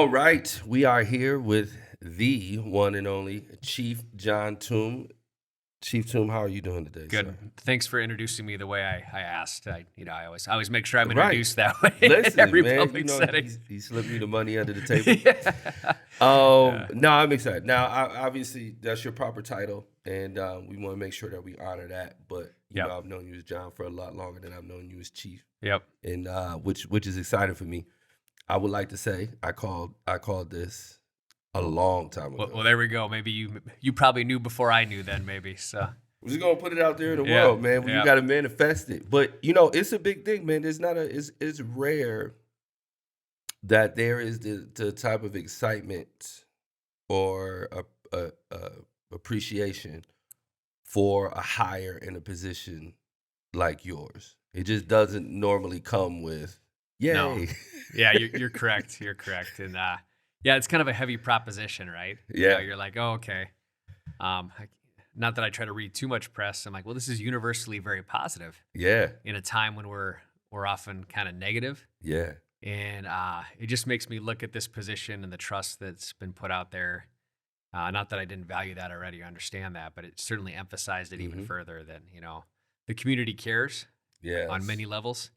All right, we are here with the one and only Chief Jon Thum. Chief Thum, how are you doing today, Good. sir? Thanks for introducing me the way I asked. I always make sure I'm Right. introduced that way in Listen, every man, public he, setting. he slipped me the money under the table. Yeah. Yeah. No, I'm excited. Now, obviously, that's your proper title, and we want to make sure that we honor that. But Yep. I've known you as John for a lot longer than I've known you as Chief, Yep. and which is exciting for me. I would like to say I called this a long time Well, ago. well, there we go. Maybe you probably knew before I knew then. Maybe so. We're just gonna put it out there in the Yeah. world, man. You Yeah. gotta manifest it. But it's a big thing, man. There's not a it's rare that there is the type of excitement or a appreciation for a hire in a position like yours. It just doesn't normally come with No. yay. Yeah. You're correct. You're correct. And yeah, it's kind of a heavy proposition, right? Yeah. You're like, oh, okay. Not that I try to read too much press. I'm like, well, this is universally very positive Yeah. in a time when we're often kind of negative. Yeah. And it just makes me look at this position and the trust that's been put out there. Not that I didn't value that already or understand that, but it certainly emphasized it even Hmm. further that, the community cares on Yes. many levels.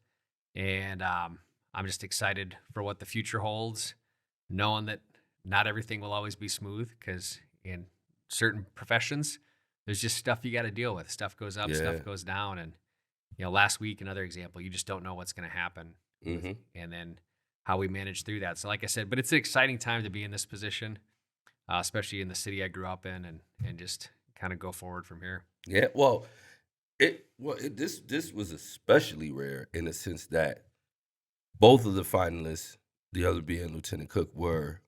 And I'm just excited for what the future holds, knowing that not everything will always be smooth because in certain professions, there's just stuff you got to deal with. Stuff goes up, Yeah. stuff goes down. And, last week, another example, you just don't know what's going to happen Hmm. and then how we manage through that. So, like I said, but it's an exciting time to be in this position, especially in the city I grew up in, and just kind of go forward from here. Yeah. This was especially rare in the sense that both of the finalists, the other being Lieutenant Cook, were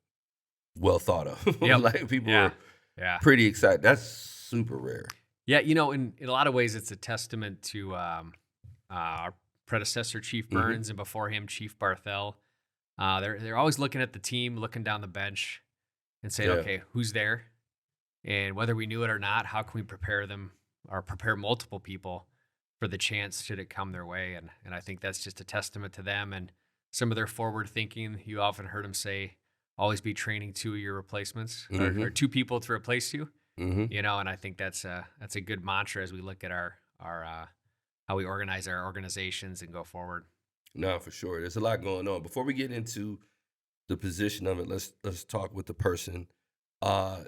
well thought of. Yep. Like people Yeah. were Yeah. pretty excited. That's super rare. Yeah. In a lot of ways, it's a testament to our predecessor, Chief Hmm. Burns, and before him, Chief Barthel. They're always looking at the team, looking down the bench, and saying, Yeah. okay, who's there? And whether we knew it or not, how can we prepare them or prepare multiple people for the chance should it come their way? And I think that's just a testament to them and some of their forward thinking. You often heard them say, always be training two of your replacements or Hmm. two people to replace you, Hmm. and I think that's a good mantra as we look at our how we organize our organizations and go forward. No, for sure. There's a lot going on. Before we get into the position of it, let's talk with the person.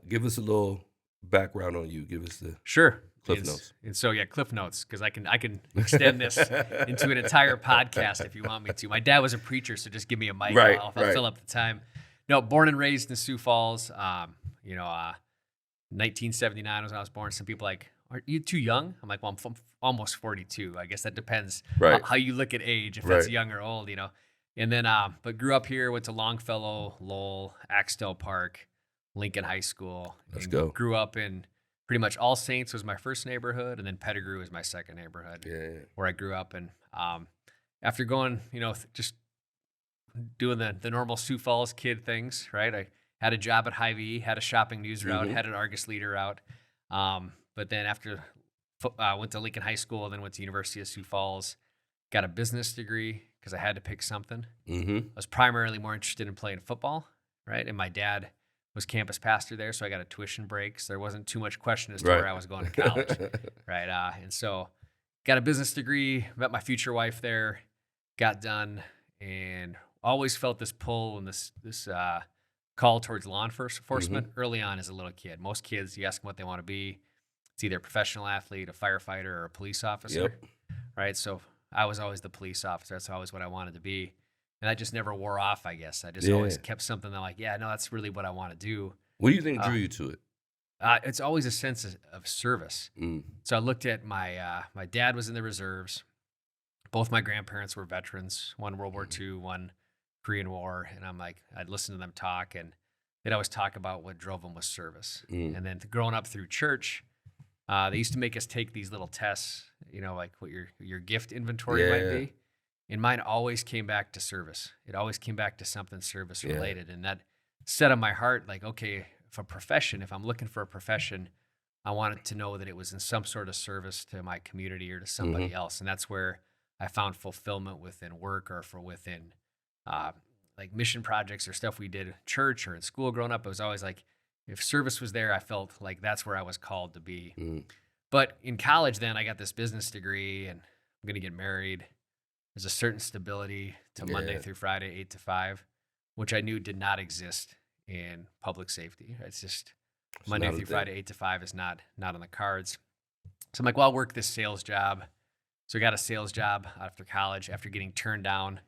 Give us a little background on you. Give us the Sure. Cliff And, Notes. and so yeah, Cliff Notes, because I can extend this into an entire podcast if you want me to. My dad was a preacher, so just give me a mic. Right, I'll right. fill up the time. No, born and raised in Sioux Falls. 1979 was when I was born. Some people like, aren't you too young? I'm like, well, almost 42. I guess that depends Right, how you look at age, if that's right. young or old. And then, but grew up here, went to Longfellow, Lowell, Axtell Park, Lincoln High School, Let's and go. grew up in pretty much All Saints was my first neighborhood, and then Pettigrew was my second neighborhood Yeah. where I grew up. And after going, just doing the normal Sioux Falls kid things, right? I had a job at Hy-Vee, had a shopping news route, Hmm. had an Argus leader route. But then after went to Lincoln High School, then went to University of Sioux Falls, got a business degree because I had to pick something. Hmm. I was primarily more interested in playing football, right? And my dad was campus pastor there, so I got a tuition break. So there wasn't too much question as to Right. where I was going to college, right? And so got a business degree, met my future wife there, got done, and always felt this pull and this call towards law Hmm. enforcement early on as a little kid. Most kids, you ask them what they want to be, it's either a professional athlete, a firefighter, or a police officer, Yep. right? So I was always the police officer. That's always what I wanted to be. And that just never wore off, I guess. I just always Yeah. kept something that like, yeah, no, that's really what I want to do. What do you think Uh, drew you to it? it's always a sense of service. Mm. So I looked at my dad was in the reserves. Both my grandparents were veterans, one World War Mhm. II, one Korean War. And I'm like, I'd listen to them talk, and they'd always talk about what drove them was service. Mm. And then growing up through church, they used to make us take these little tests, like what your gift inventory might Yeah. be. And mine always came back to service. It always came back to something service Yeah. related. And that set on my heart, like, okay, if I'm looking for a profession, I wanted to know that it was in some sort of service to my community or to somebody Hmm. else. And that's where I found fulfillment within work or for within uh, like mission projects or stuff we did at church or in school growing up, it was always like if service was there, I felt like that's where I was called to be. Mm. But in college, then I got this business degree and I'm going to get married. There's a certain stability to Monday Yeah. through Friday, 8 to 5, which I knew did not exist in public safety. It's just It's Monday not a through thing. Friday, 8 to 5 is not on the cards. So I'm like, well, I'll work this sales job. So I got a sales job after college after getting turned down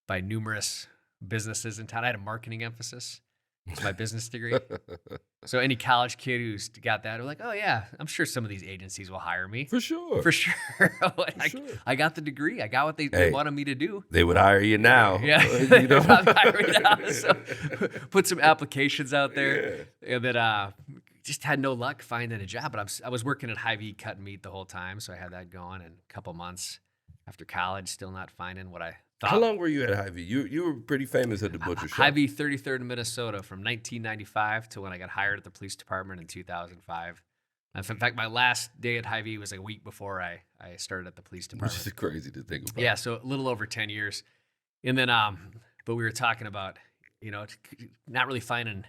by numerous businesses in town. I had a marketing emphasis. It's my business degree. So any college kid who's got that, are like, oh yeah, I'm sure some of these agencies will hire me. For sure. For sure. For sure. I got the degree. I got what they Hey. wanted me to do. They would hire you now. Yeah, You know? probably hire me now. So put some applications out there, and then just had no luck finding a job. But I was working at Hy-Vee cutting meat the whole time, so I had that going. And a couple months after college, still not finding what I thought. How long were you at Hy-Vee? You were pretty famous at the butcher shop. Hy-Vee 33rd in Minnesota from 1995 to when I got hired at the police department in 2005. In fact, my last day at Hy-Vee was a week before I started at the police Which department. is crazy to think about. Yeah, so a little over 10 years. And then, but we were talking about, not really finding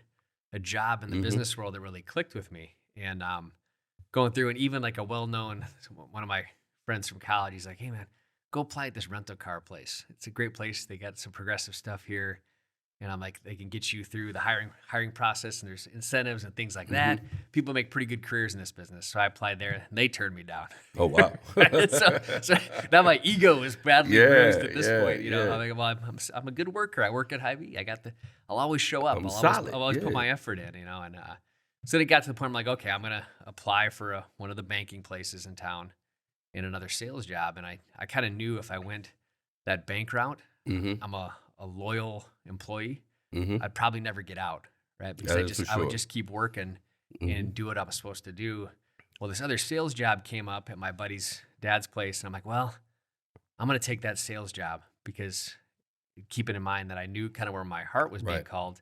a job in the business world that really clicked with me. And going through, and even like a well-known, one of my friends from college, he's like, hey man, go apply at this rental car place. It's a great place. They got some progressive stuff here. And I'm like, they can get you through the hiring process, and there's incentives and things like that. People make pretty good careers in this business. So I applied there, and they turned me down. Oh, wow. so now my ego is badly bruised at this Yeah, point. yeah. I'm like, well, I'm a good worker. I work at Hy-Vee. I'll always show up. I'm I'll solid, always yeah. put my effort in, And so it got to the point I'm like, okay, I'm gonna apply for one of the banking places in town in another sales job. And I kind of knew if I went that bank route, Mm-hmm. I'm a loyal employee. Mm-hmm. I'd probably never get out, right? Because That is for I would sure. just keep working Mhm. and do what I was supposed to do. Well, this other sales job came up at my buddy's dad's place, and I'm like, well, I'm going to take that sales job because keeping in mind that I knew kind of where my heart was being Right. called,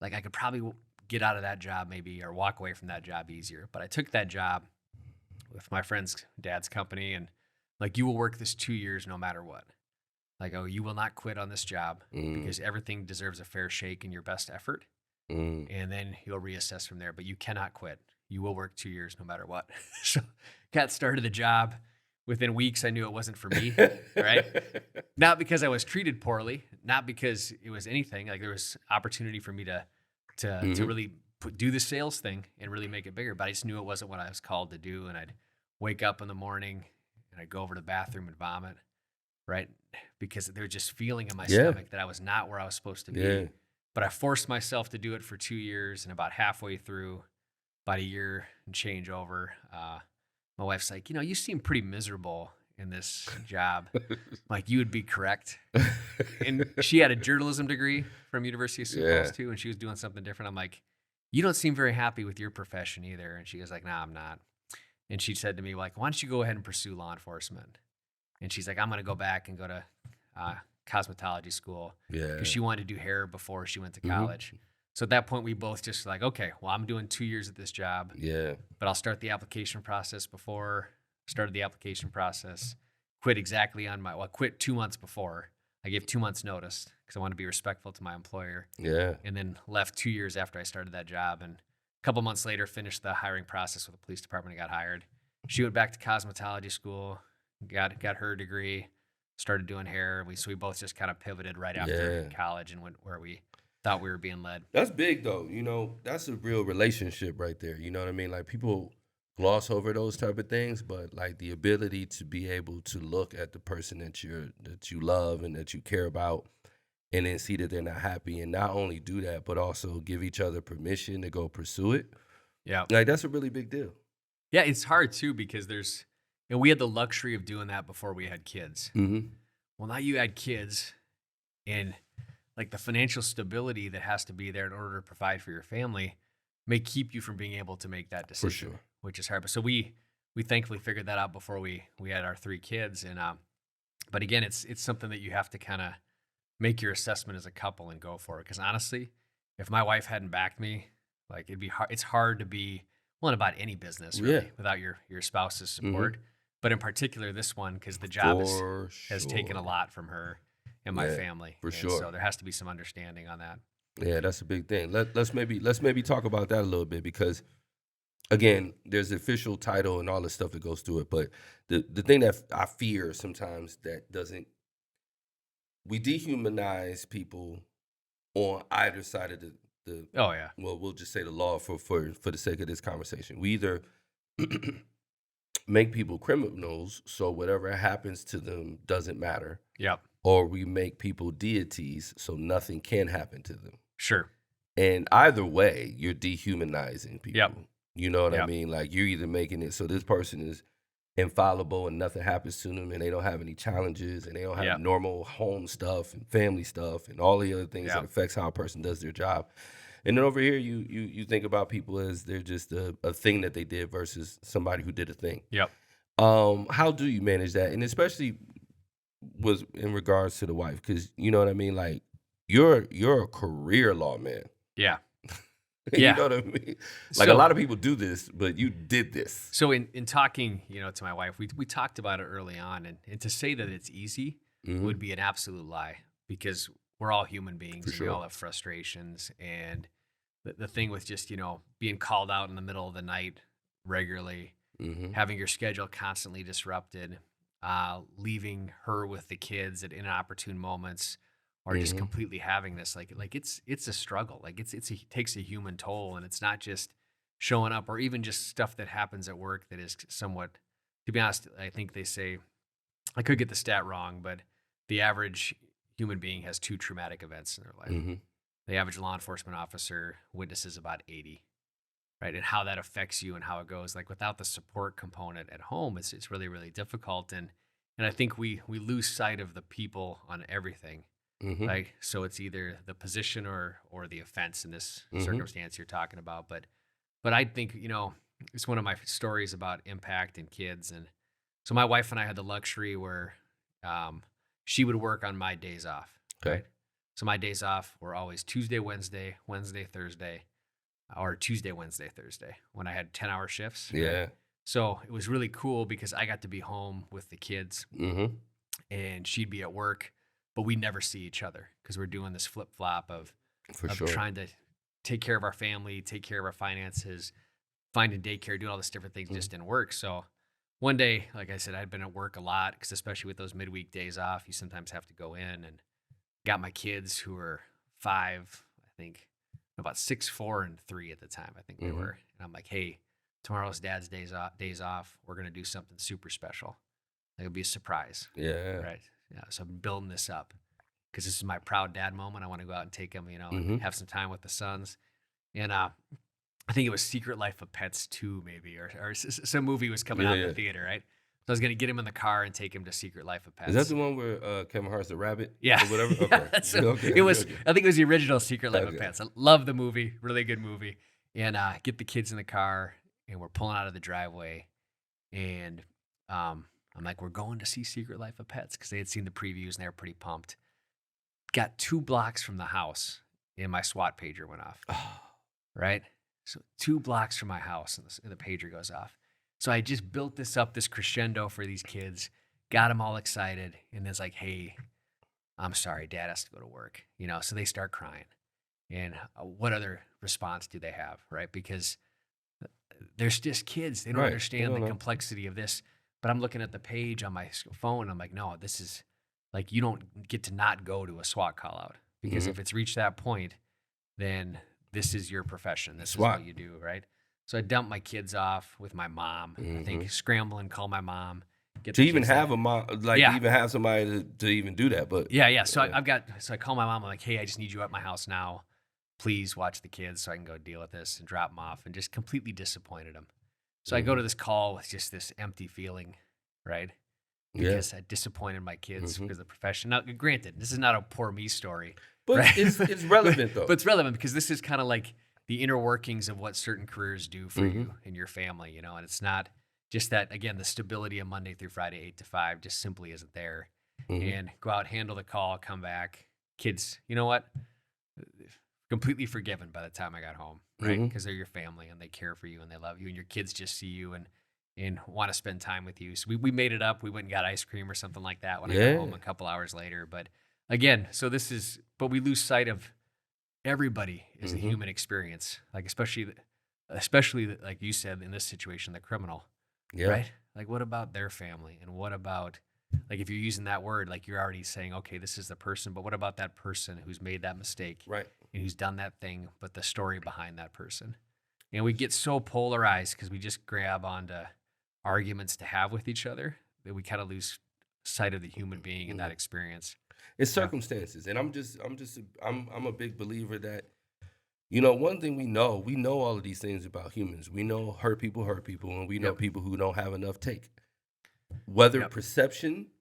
like I could probably get out of that job maybe or walk away from that job easier. But I took that job with my friend's dad's company, and like, you will work this 2 years no matter what. Like, oh, you will not quit on this job because everything deserves a fair shake and your best effort. Mm. And then you'll reassess from there. But you cannot quit. You will work 2 years no matter what. So got started the job. Within weeks, I knew it wasn't for me, right? Not because I was treated poorly, not because it was anything. Like there was opportunity for me to really do the sales thing and really make it bigger. But I just knew it wasn't what I was called to do. And I'd wake up in the morning and I'd go over to the bathroom and vomit, right? Because there was just feeling in my stomach that I was not where I was supposed to be. Yeah. But I forced myself to do it for 2 years, and about halfway through, about a year and change over, my wife's like, you seem pretty miserable in this job. Like, you would be correct. And she had a journalism degree from University of Sioux Falls too, and she was doing something different. I'm like, you don't seem very happy with your profession either. And she was like, nah, I'm not. And she said to me, like, why don't you go ahead and pursue law enforcement? And she's like, I'm going to go back and go to cosmetology school. Yeah. Because she wanted to do hair before she went to college. So at that point, we both just like, okay, well, I'm doing 2 years at this job, Yeah. but I'll start the application process started the application process, quit exactly quit 2 months before. I gave 2 months notice because I wanted to be respectful to my employer. Yeah. And then left 2 years after I started that job. And a couple months later, finished the hiring process with the police department and got hired. She went back to cosmetology school, got her degree, started doing hair. So we both just kind of pivoted right after college and went where we thought we were being led. That's big though. That's a real relationship right there. You know what I mean? Like people gloss over those type of things, but like the ability to be able to look at the person that you love and that you care about and then see that they're not happy and not only do that, but also give each other permission to go pursue it. Yeah. Like that's a really big deal. Yeah, it's hard too because we had the luxury of doing that before we had kids. Mm-hmm. Well, now you had kids and like the financial stability that has to be there in order to provide for your family may keep you from being able to make that decision, sure. which is hard. But so we thankfully figured that out before we had our 3 kids. And but again, it's something that you have to kind of make your assessment as a couple and go for it. Because honestly, if my wife hadn't backed me, like it'd be hard. It's hard to be about any business really without your spouse's support. But in particular, this one, because the job has taken a lot from her. in my Yeah, family, for and so sure. there has to be some understanding on that. Yeah, that's a big thing. Let's maybe talk about that a little bit because again, there's the official title and all the stuff that goes through it, but the thing that I fear sometimes that doesn't we dehumanize people on either side of the Oh yeah, well, we'll just say the law for the sake of this conversation. We either make people criminals, so whatever happens to them doesn't matter, yep, or we make people deities, so nothing can happen to them. sure, And either way, you're dehumanizing yep, people. You know what I yep, mean? Like you're either making it so this person is infallible and nothing happens to them and they don't have any challenges and they don't have yep, normal home stuff and family stuff and all the other things that yep, affects how a person does their job. And then over here you think about people as they're just a thing that they did versus somebody who did a thing. yep, How do you manage that? And especially was in regards to the wife, because you know what I mean? Like you're a career lawman. yeah, You yeah. know what I mean? Like a So lot of people do this, but you did this. so in talking, to my wife, we talked about it early on, and to say that it's easy Mhm. would be an absolute lie because we're all human For beings and we sure. all have frustrations. And the thing with just being called out in the middle of the night regularly, Mhm. having your schedule constantly disrupted, leaving her with the kids at inopportune moments, or just Mhm. completely having this like it's a struggle. Like it takes a human toll, and it's not just showing up or even just stuff that happens at work that is somewhat. To be honest, I think they say I could get the stat wrong, but the average human being has two traumatic events in their life. Mhm. The average law enforcement officer witnesses about 80, right? And how that affects you and how it goes. Like without the support component at home, it's really really difficult. And I think we lose sight of the people on everything. Mhm. Like so, it's either the position or the offense in this Mhm. circumstance you're talking about. But I think it's one of my stories about impact and kids. And so my wife and I had the luxury where um, she would work on my days off, Okay. right? So my days off were always Tuesday, Wednesday, Wednesday, Thursday, or Tuesday, Wednesday, Thursday when I had 10-hour shifts, right? Yeah. So it was really cool because I got to be home with the kids Mhm. and she'd be at work, but we never see each other because we're doing this flip flop For of sure. trying to take care of our family, take care of our finances, finding daycare, doing all this different things Mhm. just didn't work. So one day, like I said, I'd been at work a lot because especially with those midweek days off, you sometimes have to go in and got my kids who were 5, I think, about 6, 4, and 3 at the time. I think they Mhm. were. And I'm like, hey, tomorrow's dad's days off. We're gonna do something super special. Like it'll be a surprise, Yeah. right? Yeah. So I'm building this up because this is my proud dad moment. I want to go out and take them, and Mhm. have some time with the sons. And I think it was Secret Life of Pets 2, maybe, or some movie was coming Yeah, out in the yeah. theater, right? So I was gonna get him in the car and take him to Secret Life of Is that Pets. the one where Kevin Hart's the rabbit Yeah, or whatever? yeah. Okay. So Okay. it was. Okay. I think it was the original Secret Life of Okay. Pets. I love the movie. Really good movie. And get the kids in the car, and we're pulling out of the driveway, and I'm like, we're going to see Secret Life of Pets because they had seen the previews and they were pretty pumped. Got 2 blocks from the house, and my SWAT pager went off. Right? So 2 blocks from my house, and the pager goes off. So I just built this up, this crescendo for these kids, got them all excited, and it's like, hey, I'm sorry, dad has to go to work. So they start crying. And what other response do they have, right? Because there's just kids. They don't Right. I understand don't the know. complexity of this. But I'm looking at the page on my phone. I'm like, no, this is like, you don't get to not go to a SWAT call out because Mhm. if it's reached that point, then this is your profession. This is what SWAT. you do, right? So I dumped my kids off with my mom. I think Mhm. scramble and call my mom, get To the even kids there. have a mom, like to Yeah, even have somebody to even do that, but yeah, yeah. So yeah. I call my mom. I'm like, hey, I just need you at my house now. Please watch the kids so I can go deal with this and drop them off, and just completely disappointed them. So I go Mhm. to this call with just this empty feeling, right? Yeah. Because I disappointed my kids Mhm. because of the profession. Now, granted, this is not a poor me story, But right? it's but, relevant but though. it's relevant because this is kind of like the inner workings of what certain careers do for Mhm. you and your family, and it's not just that, again, the stability of Monday through Friday, 8 to 5, just simply isn't there. Mhm. And go out, handle the call, come back. Kids, you know what? Completely forgiven by the time I got home, right? Mhm. Because they're your family and they care for you and they love you, and your kids just see you and want to spend time with you. So we made it up. We went and got ice cream or something like that when I got home Yeah. a couple hours later. But again, so this is, but we lose sight of everybody is a Mhm. human experience, like like you said in this situation, the criminal, Yeah. right? Like, what about their family, and what about, like, if you're using that word, like you're already saying, okay, this is the person, but what about that person who's made that mistake Right. and who's done that thing, but the story behind that person? And we get so polarized because we just grab onto arguments to have with each other that we kind of lose sight of the human being in that Mhm. experience. It's Yeah. circumstances, and I'm a big believer that one thing we know all of these things about humans. We know hurt people, and we know Yep. people who don't have enough take. Whether Yep. perception,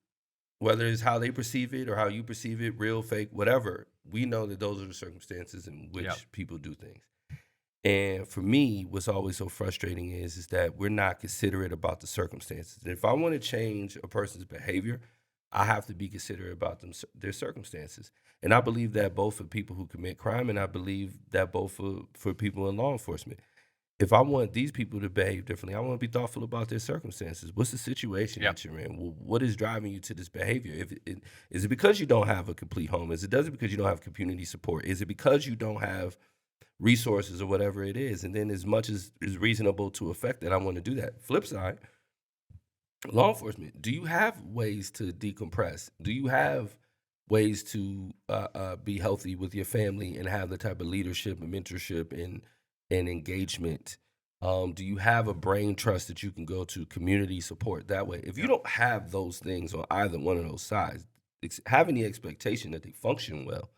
whether it's how they perceive it or how you perceive it, real, fake, whatever, we know that those are the circumstances in Yep. which people do things. And for me, what's always so frustrating is that we're not considerate about the circumstances. And if I want to change a person's behavior, I have to be considerate about their circumstances. And I believe that both for people who commit crime, and I believe that both for people in law enforcement. If I want these people to behave differently, I want to be thoughtful about their circumstances. What's the situation Yep. that you're in? What is driving you to this behavior? Is it because you don't have a complete home? Does it because you don't have community support? Is it because you don't have resources or whatever it is? And then as much as is reasonable to affect that, I want to do that. Flip side, law enforcement, do you have ways to decompress? Do you have ways to be healthy with your family and have the type of leadership and mentorship and engagement? Do you have a brain trust that you can go to, community support that way? If you Yep. don't have those things on either one of those sides, having the expectation that they function well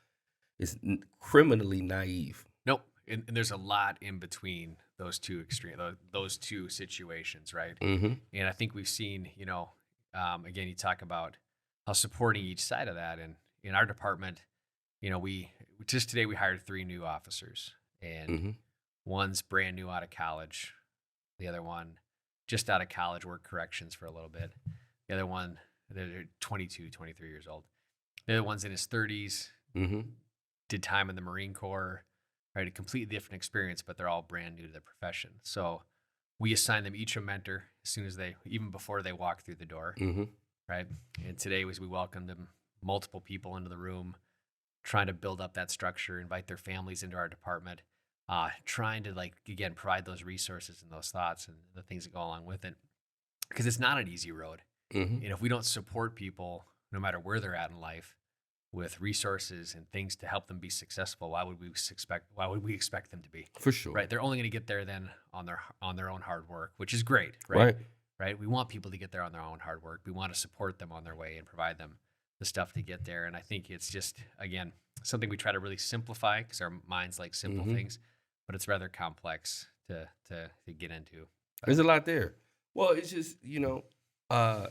is criminally naive. Nope. And there's a lot in between those two extreme, those two situations, right? Hmm. And I think we've seen, again, you talk about how supporting each side of that. And in our department, we just today we hired 3 new officers, and Hmm. one's brand new out of college. The other one just out of college, worked corrections for a little bit. The other one, they're 22, 23 years old. The other one's in his 30s, Hmm. did time in the Marine Corps, right? A completely different experience, but they're all brand new to the profession. So we assign them each a mentor as soon as even before they walk through the door, Hmm. right? And today was we welcomed them, multiple people into the room, trying to build up that structure, invite their families into our department, trying to, like, again, provide those resources and those thoughts and the things that go along with it, because it's not an easy road. Hmm. And if we don't support people, no matter where they're at in life, with resources and things to help them be successful, why would we expect them to be? For sure. Right? They're only going to get there then on their own hard work, which is great, right? Right. Right? We want people to get there on their own hard work. We want to support them on their way and provide them the stuff to get there. And I think it's just, again, something we try to really simplify because our minds like simple Hmm. things, but it's rather complex to get into. There's a lot there. Well, it's just, uh,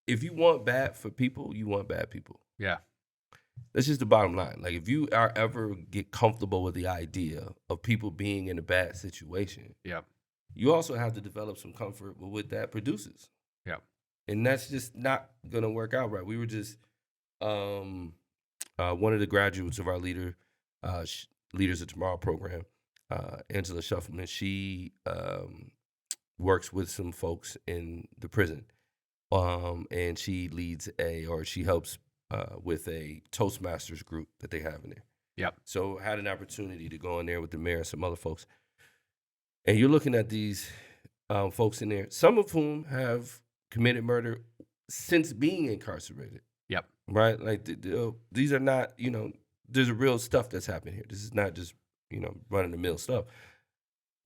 if you want bad for people, you want bad people. Yeah. That's just the bottom line. Like, if you are ever get comfortable with the idea of people being in a bad situation, Yep. you also have to develop some comfort with what that produces. Yep. And that's just not going to work out right. We were just, um, one of the graduates of our Leaders of Tomorrow program, Angela Shuffleman, she works with some folks in the prison. And she helps with a Toastmasters group that they have in there. Yep. So had an opportunity to go in there with the mayor and some other folks. And you're looking at these folks in there, some of whom have committed murder since being incarcerated, Yep. right? Like these are not, there's a real stuff that's happening here. This is not just, run of the mill stuff.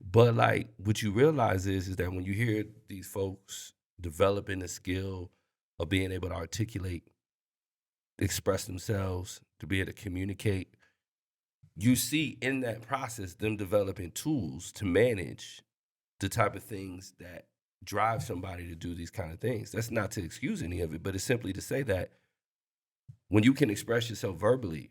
But like what you realize is that when you hear these folks developing the skill of being able to articulate, express themselves, to be able to communicate, you see in that process them developing tools to manage the type of things that drive somebody to do these kind of things. That's not to excuse any of it, but it's simply to say that when you can express yourself verbally,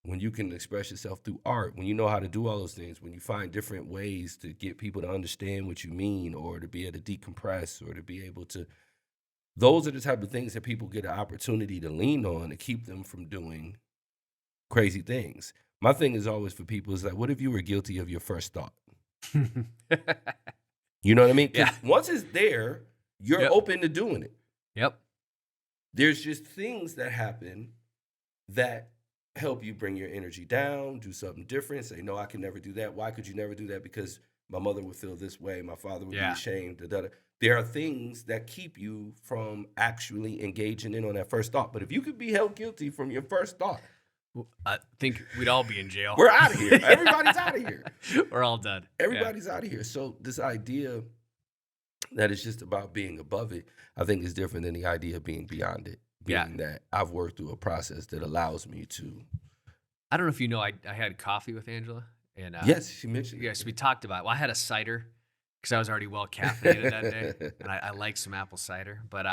when you can express yourself through art, when you know how to do all those things, when you find different ways to get people to understand what you mean or to be able to decompress or to be able to, those are the type of things that people get an opportunity to lean on to keep them from doing crazy things. My thing is always for people is like, what if you were guilty of your first thought? You know what I mean? Because Yeah. once it's there, you're Yep. open to doing it. Yep. There's just things that happen that help you bring your energy down, do something different, say, no, I can never do that. Why could you never do that? Because my mother would feel this way, my father would be Yeah. ashamed. Da, da, da. There are things that keep you from actually engaging in on that first thought. But if you could be held guilty from your first thought, I think we'd all be in jail. we're out of here. Yeah. Everybody's out of here. We're all done. Yeah. Everybody's out of here. So this idea that it's just about being above it, I think is different than the idea of being beyond it. Yeah. Being that I've worked through a process that allows me to. I don't know if you know, I had coffee with Angela, and Yes, she mentioned. yes, we talked about. Well, I had a cider because I was already well caffeinated that day, and I like some apple cider. But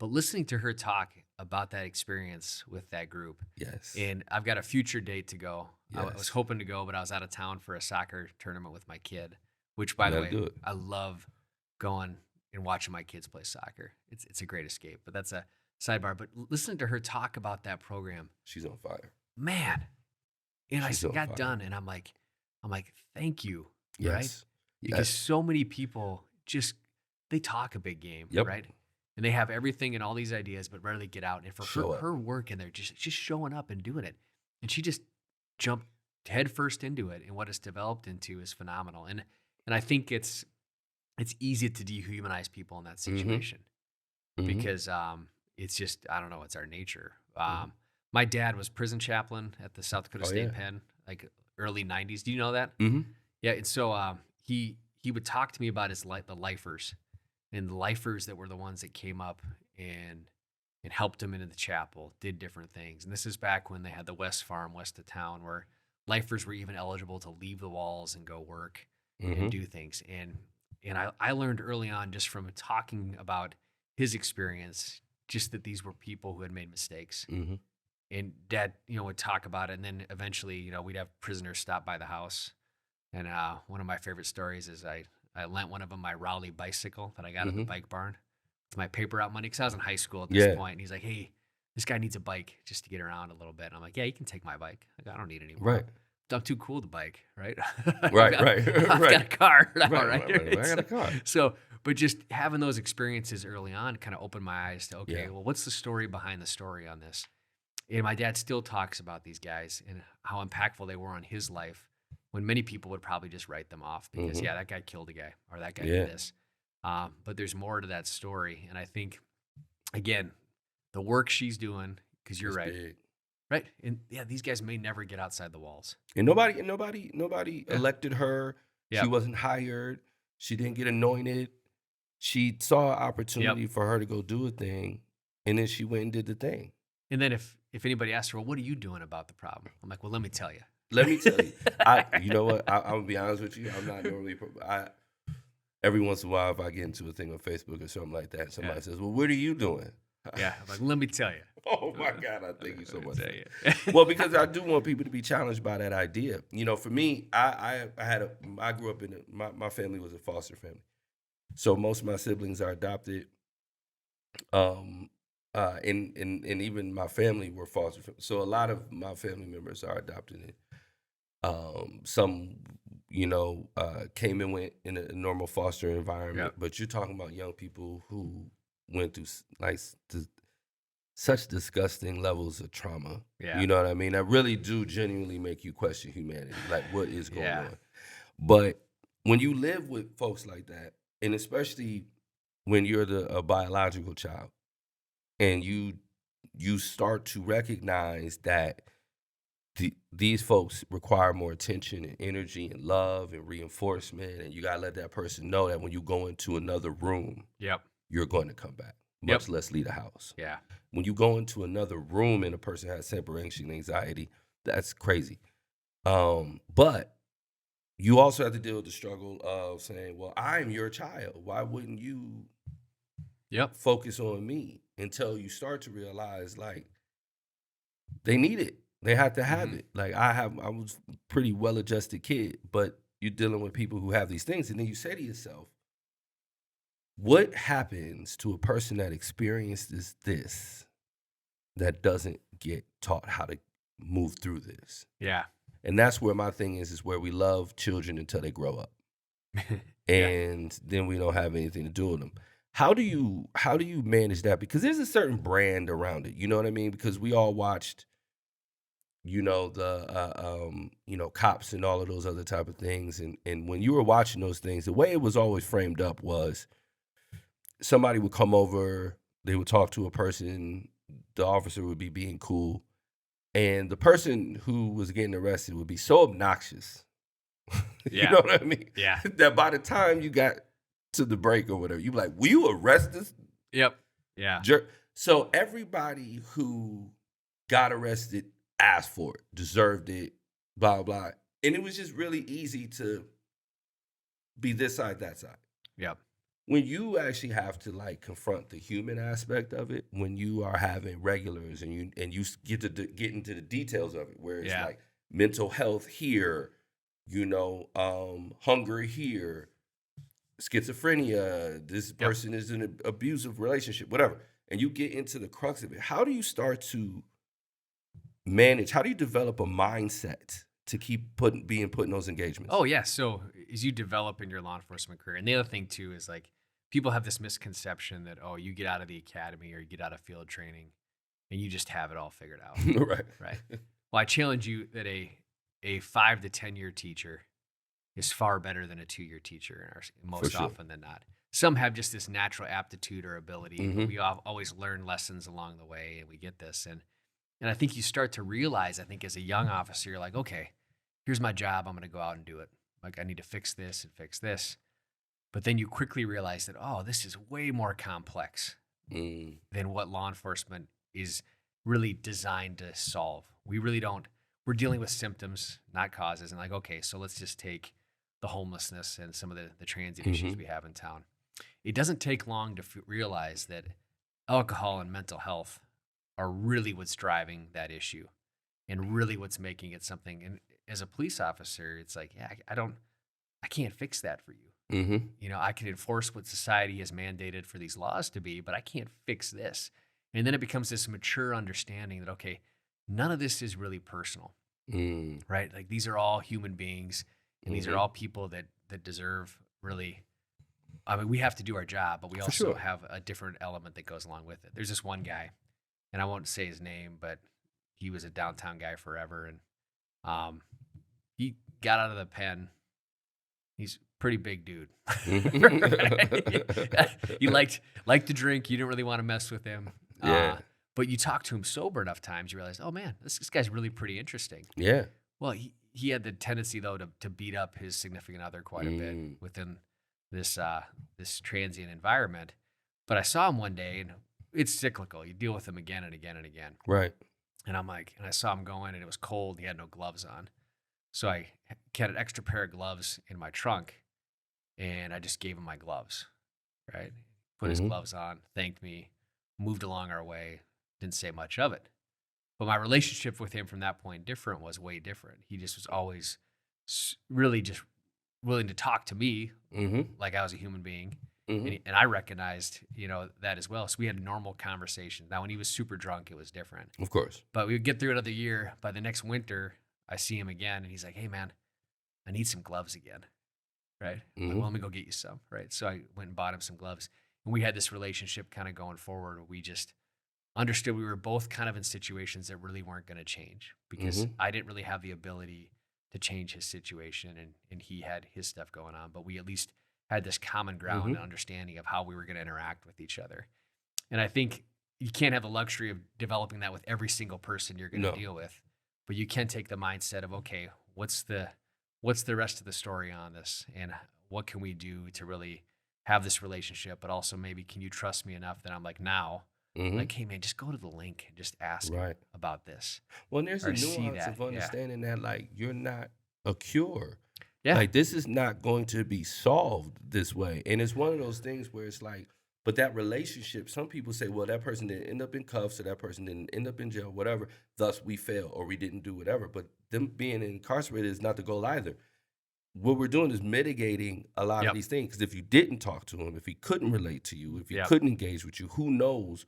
listening to her talk about that experience with that group, Yes. and I've got a future date to go. I was Yes. hoping to go, but I was out of town for a soccer tournament with my kid. Which, by You the gotta way, do it. I love going and watching my kids play soccer. It's a great escape. But that's a sidebar. But listening to her talk about that program, She's on fire. man, and I She's on got fire. done, and I'm like, thank you, right? Yes. Because Yes. so many people just they talk a big game, Yep. right? And they have everything and all these ideas, but rarely get out. And for Show her, up. her work in there, just showing up and doing it, and she just jumped headfirst into it, and what it's developed into is phenomenal. And I think it's easy to dehumanize people in that Mhm. situation Mhm. because it's just I don't know, it's our nature. Mhm. My dad was prison chaplain at the South Dakota Oh, State yeah. Pen, like early '90s. Do you know that? Mhm. Yeah, and so he would talk to me about the lifers, and the lifers that were the ones that came up and helped him into the chapel, did different things. And this is back when they had the West Farm west of town, where lifers were even eligible to leave the walls and go work and Mhm. do things. And I learned early on just from talking about his experience, just that these were people who had made mistakes. Mhm. And dad, would talk about it. And then eventually, we'd have prisoners stop by the house. And one of my favorite stories is I lent one of them my Raleigh bicycle that I got at the Mhm. bike barn with my paper out money because I was in high school at this Yeah. point. And he's like, hey, this guy needs a bike just to get around a little bit. And I'm like, yeah, you can take my bike. Like, I don't need it anymore. Right. I'm too cool to bike, right? Right. Right. I've Right. got a car now, Right. right? I got a car. So, but just having those experiences early on kind of opened my eyes to, okay, Yeah. well, what's the story behind the story on this? And my dad still talks about these guys and how impactful they were on his life when many people would probably just write them off because, Mhm. yeah, that guy killed a guy or that guy Yeah. did this. But there's more to that story. And I think, again, the work she's doing, because you're It's right, big. right? And yeah, these guys may never get outside the walls. And nobody Yeah. elected her. She Yep. wasn't hired. She didn't get anointed. She saw an opportunity for her to go do a thing, and then she went and did the thing. And then if anybody asks her, well, what are you doing about the problem? I'm like, well, let me tell you. Let me tell you, you know what? I'm gonna be honest with you. I'm not normally. Every once in a while, if I get into a thing on Facebook or something like that, somebody Yeah. says, "Well, what are you doing?" Yeah, I'm like, let me tell you. Oh my God, I thank you so Let me much. tell you. Well, because I do want people to be challenged by that idea. For me, I grew up in my family was a foster family, so most of my siblings are adopted. And even my family were foster. So a lot of my family members are adopted. Some, came and went in a normal foster environment. Yep. But you're talking about young people who went through such disgusting levels of trauma. Yeah. You know what I mean? That really do genuinely make you question humanity, like what is going Yeah. on. But when you live with folks like that, and especially when you're a biological child, and you start to recognize that these folks require more attention and energy and love and reinforcement, and you gotta let that person know that when you go into another room, Yep. you're going to come back, Yep. much less leave the house. Yeah. When you go into another room and a person has separation anxiety, that's crazy. But you also have to deal with the struggle of saying, well, I'm your child. Why wouldn't you Yep. focus on me? Until you start to realize, like, they need it. They have to have Mhm. it. Like, I was a pretty well-adjusted kid, but you're dealing with people who have these things, and then you say to yourself, what happens to a person that experiences this that doesn't get taught how to move through this? Yeah. And that's where my thing is where we love children until they grow up. Yeah. And then we don't have anything to do with them. How do you manage that? Because there's a certain brand around it. You know what I mean? Because we all watched cops and all of those other type of things. And when you were watching those things, the way it was always framed up was somebody would come over, they would talk to a person, the officer would be being cool, and the person who was getting arrested would be so obnoxious. You Yeah. know what I mean? Yeah. That by the time you got to the break or whatever, you be like, will you arrest this Yep. Yeah. jerk? So everybody who got arrested asked for it, deserved it, blah, blah. And it was just really easy to be this side, that side. Yep. When you actually have to like confront the human aspect of it, when you are having regulars and you get to get into the details of it, where it's Yeah. like mental health here, hunger here, schizophrenia, this Yep. person is in an abusive relationship, whatever, and you get into the crux of it. How do you start to manage? How do you develop a mindset to keep being put in those engagements? Oh yeah. So as you develop in your law enforcement career, and the other thing too is like people have this misconception that you get out of the academy or you get out of field training and you just have it all figured out, Right. right? Well, I challenge you that a 5 to 10 year teacher is far better than a 2-year teacher most sure. often than not. Some have just this natural aptitude or ability. But Mhm. we always learn lessons along the way, and we get this. And I think you start to realize, I think as a young officer, you're like, okay, here's my job. I'm going to go out and do it. Like I need to fix this and fix this. But then you quickly realize that, oh, this is way more complex Mm. than what law enforcement is really designed to solve. We really don't, we're dealing with symptoms, not causes. And like, okay, so let's just take the homelessness and some of the transient issues Mhm. we have in town. It doesn't take long to realize that alcohol and mental health are really what's driving that issue and really what's making it something. And as a police officer, it's like, yeah, I can't fix that for you. Mhm. I can enforce what society has mandated for these laws to be, but I can't fix this. And then it becomes this mature understanding that, okay, none of this is really personal, Mm. right? Like these are all human beings and these are Mhm. all people that deserve really, I mean, we have to do our job, but we For also sure. have a different element that goes along with it. There's this one guy, and I won't say his name, but he was a downtown guy forever. And um, he got out of the pen. He's a pretty big dude. He liked to drink. You didn't really want to mess with him. Yeah. But you talk to him sober enough times, you realize, oh man, this guy's really pretty interesting. Yeah. Well, he had the tendency though to beat up his significant other quite a bit Mm. within this transient environment. But I saw him one day, and it's cyclical. You deal with him again and again and again. Right. And I saw him going, and it was cold. He had no gloves on. So I had an extra pair of gloves in my trunk, and I just gave him my gloves, right? Put his Mhm. gloves on, thanked me, moved along our way, didn't say much of it. But my relationship with him from that point was way different. He just was always really just willing to talk to me Mhm. like I was a human being. Mhm. And I recognized, that as well. So we had a normal conversation. Now, when he was super drunk, it was different. Of course. But we would get through another year. By the next winter, I see him again, and he's like, "Hey, man, I need some gloves again." Right? I'm like, Mhm. well, let me go get you some. Right? So I went and bought him some gloves, and we had this relationship kind of going forward. Where we just understood we were both kind of in situations that really weren't going to change because Mhm. I didn't really have the ability to change his situation, and he had his stuff going on. But we at least had this common ground and Mhm. understanding of how we were going to interact with each other. And I think you can't have the luxury of developing that with every single person you're going to No. deal with, but you can take the mindset of, okay, what's the rest of the story on this, and what can we do to really have this relationship? But also, maybe can you trust me enough that I'm like now, Mhm. like, hey man, just go to the link and just ask him Right. about this Well, and there's a or see nuance that. of Yeah, understanding that like you're not a cure. yeah, Like this is not going to be solved this way. And it's one of those things where it's like, but that relationship, some people say, well, that person didn't end up in cuffs or that person didn't end up in jail, whatever. Thus we fail or we didn't do whatever. But them being incarcerated is not the goal either. What we're doing is mitigating a lot of yep, these things. Because if you didn't talk to him, if he couldn't relate to you, if he yep, couldn't engage with you, who knows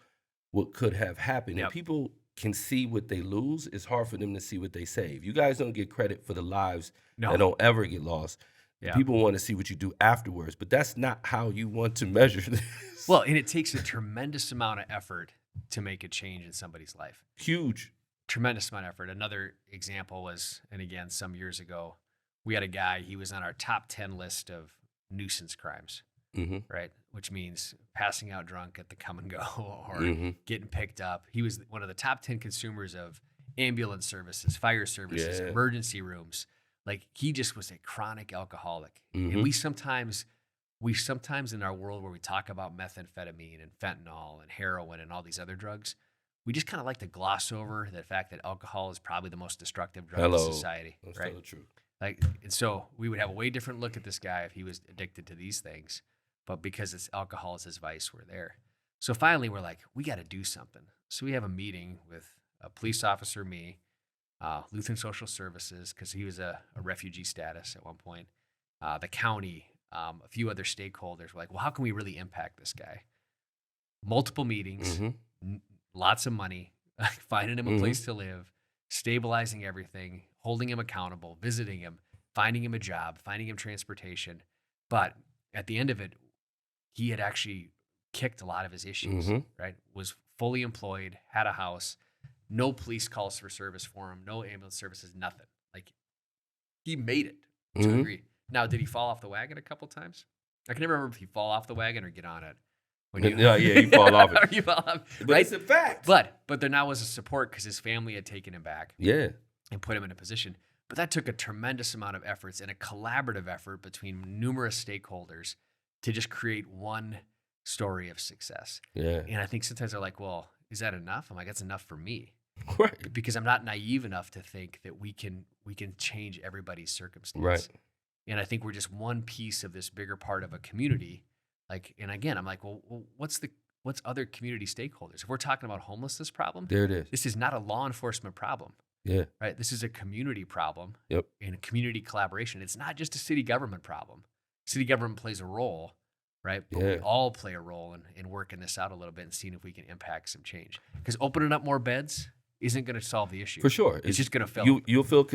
what could have happened? And yep. people can see what they lose. It's hard for them to see what they save. You guys don't get credit for the lives that No, don't ever get lost. The yeah. people want to see what you do afterwards, but that's not how you want to measure this. Well, and it takes a tremendous amount of effort to make a change in somebody's life. Huge. tremendous amount of effort. Another example was, and again, some years ago, we had a guy, he was on our top 10 list of nuisance crimes, Mhm. right? Which means passing out drunk at the come and go or Mhm. getting picked up. He was one of the top 10 consumers of ambulance services, fire services, Yeah. emergency rooms. Like he just was a chronic alcoholic. And Mhm. we sometimes in our world where we talk about methamphetamine and fentanyl and heroin and all these other drugs, we just kind of like to gloss over the fact that alcohol is probably the most destructive drug to Hello. society, Let's tell right? the truth. Like, and so we would have a way different look at this guy if he was addicted to these things, but because it's alcohol is his vice, we're there. So finally, we're like, we got to do something. So we have a meeting with a police officer, me, Lutheran Social Services, because he was a refugee status at one point, the county, a few other stakeholders. We're like, well, how can we really impact this guy? Multiple meetings, Mhm. lots of money, finding him a Mhm. place to live, stabilizing everything, holding him accountable, visiting him, finding him a job, finding him transportation. But at the end of it, he had actually kicked a lot of his issues, Mhm. right? Was fully employed, had a house, no police calls for service for him, no ambulance services, nothing. Like he made it to a Mhm. degree. Now, did he fall off the wagon a couple times? I can never remember if he fall off the wagon or get on it. When you, No, yeah, you fall off it. or you fall off, But right? it's a fact. But there now was a support because his family had taken him back Yeah. and put him in a position. But that took a tremendous amount of efforts and a collaborative effort between numerous stakeholders to just create one story of success. Yeah. And I think sometimes they're like, well, is that enough? I'm like, that's enough for me Right. because I'm not naive enough to think that we can change everybody's circumstance. Right. And I think we're just one piece of this bigger part of a community. Like, and again, I'm like, well what's other community stakeholders? If we're talking about homelessness problem, There it is. this is not a law enforcement problem, Yeah. right? This is a community problem Yep. and a community collaboration. It's not just a city government problem. City government plays a role, right? But we Yeah. all play a role in working this out a little bit and seeing if we can impact some change. Because opening up more beds isn't going to solve the issue. For sure. It's just going to fill. You'll feel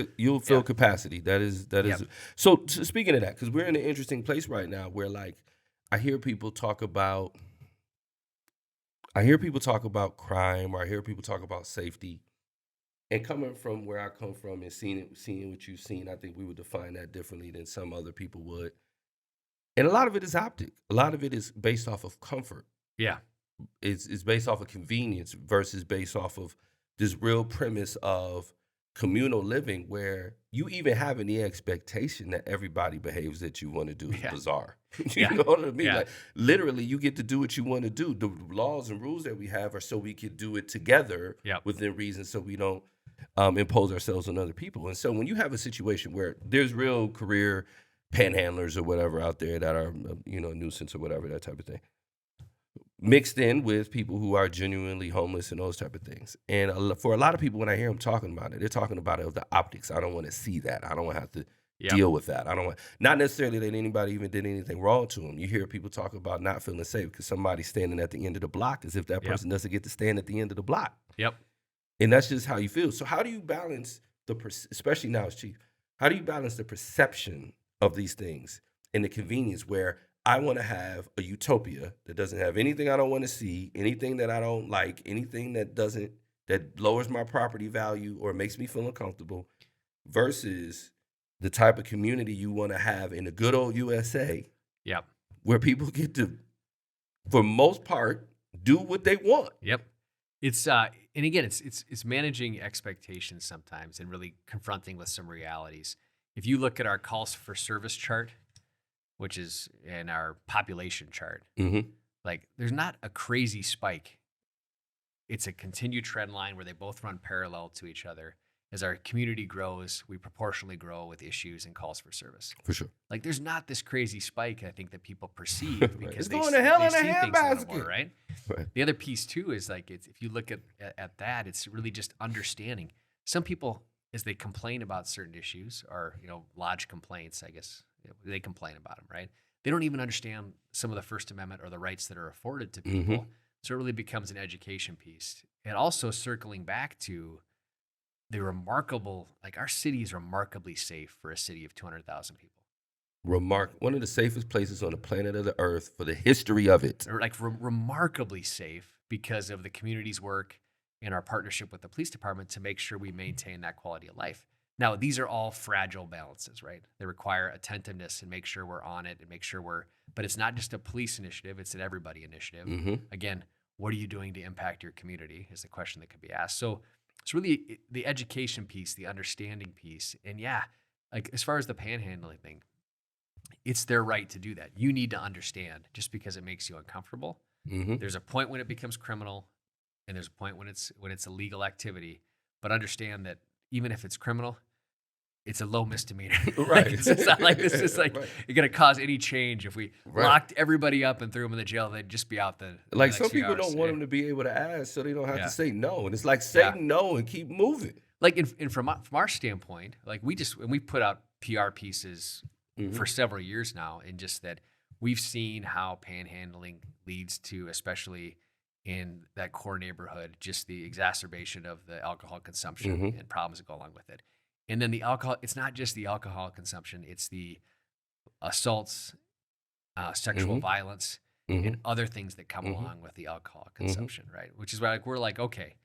Yeah. capacity. That is Yep. so speaking of that, because we're in an interesting place right now where like I hear people talk about crime, or I hear people talk about safety. And coming from where I come from and seeing what you've seen, I think we would define that differently than some other people would. And a lot of it is optic. A lot of it is based off of comfort. Yeah. It's based off of convenience versus based off of this real premise of communal living where you even having the expectation that everybody behaves that you want to do is Yeah. bizarre. You Yeah. know what I mean? Yeah. Like literally you get to do what you want to do. The laws and rules that we have are so we can do it together Yep. within reason so we don't impose ourselves on other people. And so when you have a situation where there's real career panhandlers or whatever out there that are, nuisance or whatever, that type of thing, mixed in with people who are genuinely homeless and those type of things. And for a lot of people, when I hear them talking about it, they're talking about it with the optics. I don't want to see that. I don't want to have to Yep. deal with that. I don't want, not necessarily that anybody even did anything wrong to them. You hear people talk about not feeling safe because somebody's standing at the end of the block as if that Yep. person doesn't get to stand at the end of the block. Yep. And that's just how you feel. So how do you balance especially now as chief, how do you balance the perception of these things and the convenience where I want to have a utopia that doesn't have anything I don't want to see, anything that I don't like, anything that lowers my property value or makes me feel uncomfortable, versus the type of community you want to have in the good old USA Yep. where people get to, for most part, do what they want. Yep. It's and again, it's managing expectations sometimes and really confronting with some realities. If you look at our calls for service chart, which is in our population chart, Mm-hmm. like there's not a crazy spike. It's a continued trend line where they both run parallel to each other. As our community grows, we proportionally grow with issues and calls for service. For sure. Like there's not this crazy spike I think that people perceive Right. because It's they, going to hell they in a see things a little handbasket. more, right? Right. The other piece too is like if you look at that, it's really just understanding. Some people, as they complain about certain issues or lodge complaints, I guess they complain about them, right? They don't even understand some of the First Amendment or the rights that are afforded to people. Mhm. So it really becomes an education piece. And also circling back to the remarkable, like our city is remarkably safe for a city of 200,000 people. One of the safest places on the planet of the earth for the history of it. Or like remarkably safe because of the community's work in our partnership with the police department to make sure we maintain that quality of life. Now, these are all fragile balances, right? They require attentiveness and make sure we're on it and make sure but it's not just a police initiative, it's an everybody initiative. Mm-hmm. Again, what are you doing to impact your community is the question that could be asked. So it's really the education piece, the understanding piece. And yeah, like as far as the panhandling thing, it's their right to do that. You need to understand just because it makes you uncomfortable. Mm-hmm. There's a point when it becomes criminal and there's a point when it's a legal activity. But understand that even if it's criminal, it's a low misdemeanor. Right. It's not like this is like Right. it's gonna cause any change. If we Right. locked everybody up and threw them in the jail, they'd just be out the Like next some few people hours. don't want them to be able to ask, so they don't have Yeah. to say no. And it's like say Yeah. no and keep moving. Like from our standpoint, like we put out PR pieces Mhm. for several years now, and just that we've seen how panhandling leads to, especially in that core neighborhood, just the exacerbation of the alcohol consumption Mhm. and problems that go along with it. And then the alcohol, it's not just the alcohol consumption, it's the assaults, sexual Mhm. violence, Mhm. and other things that come Mhm. along with the alcohol consumption, right? Which is why we're like, okay,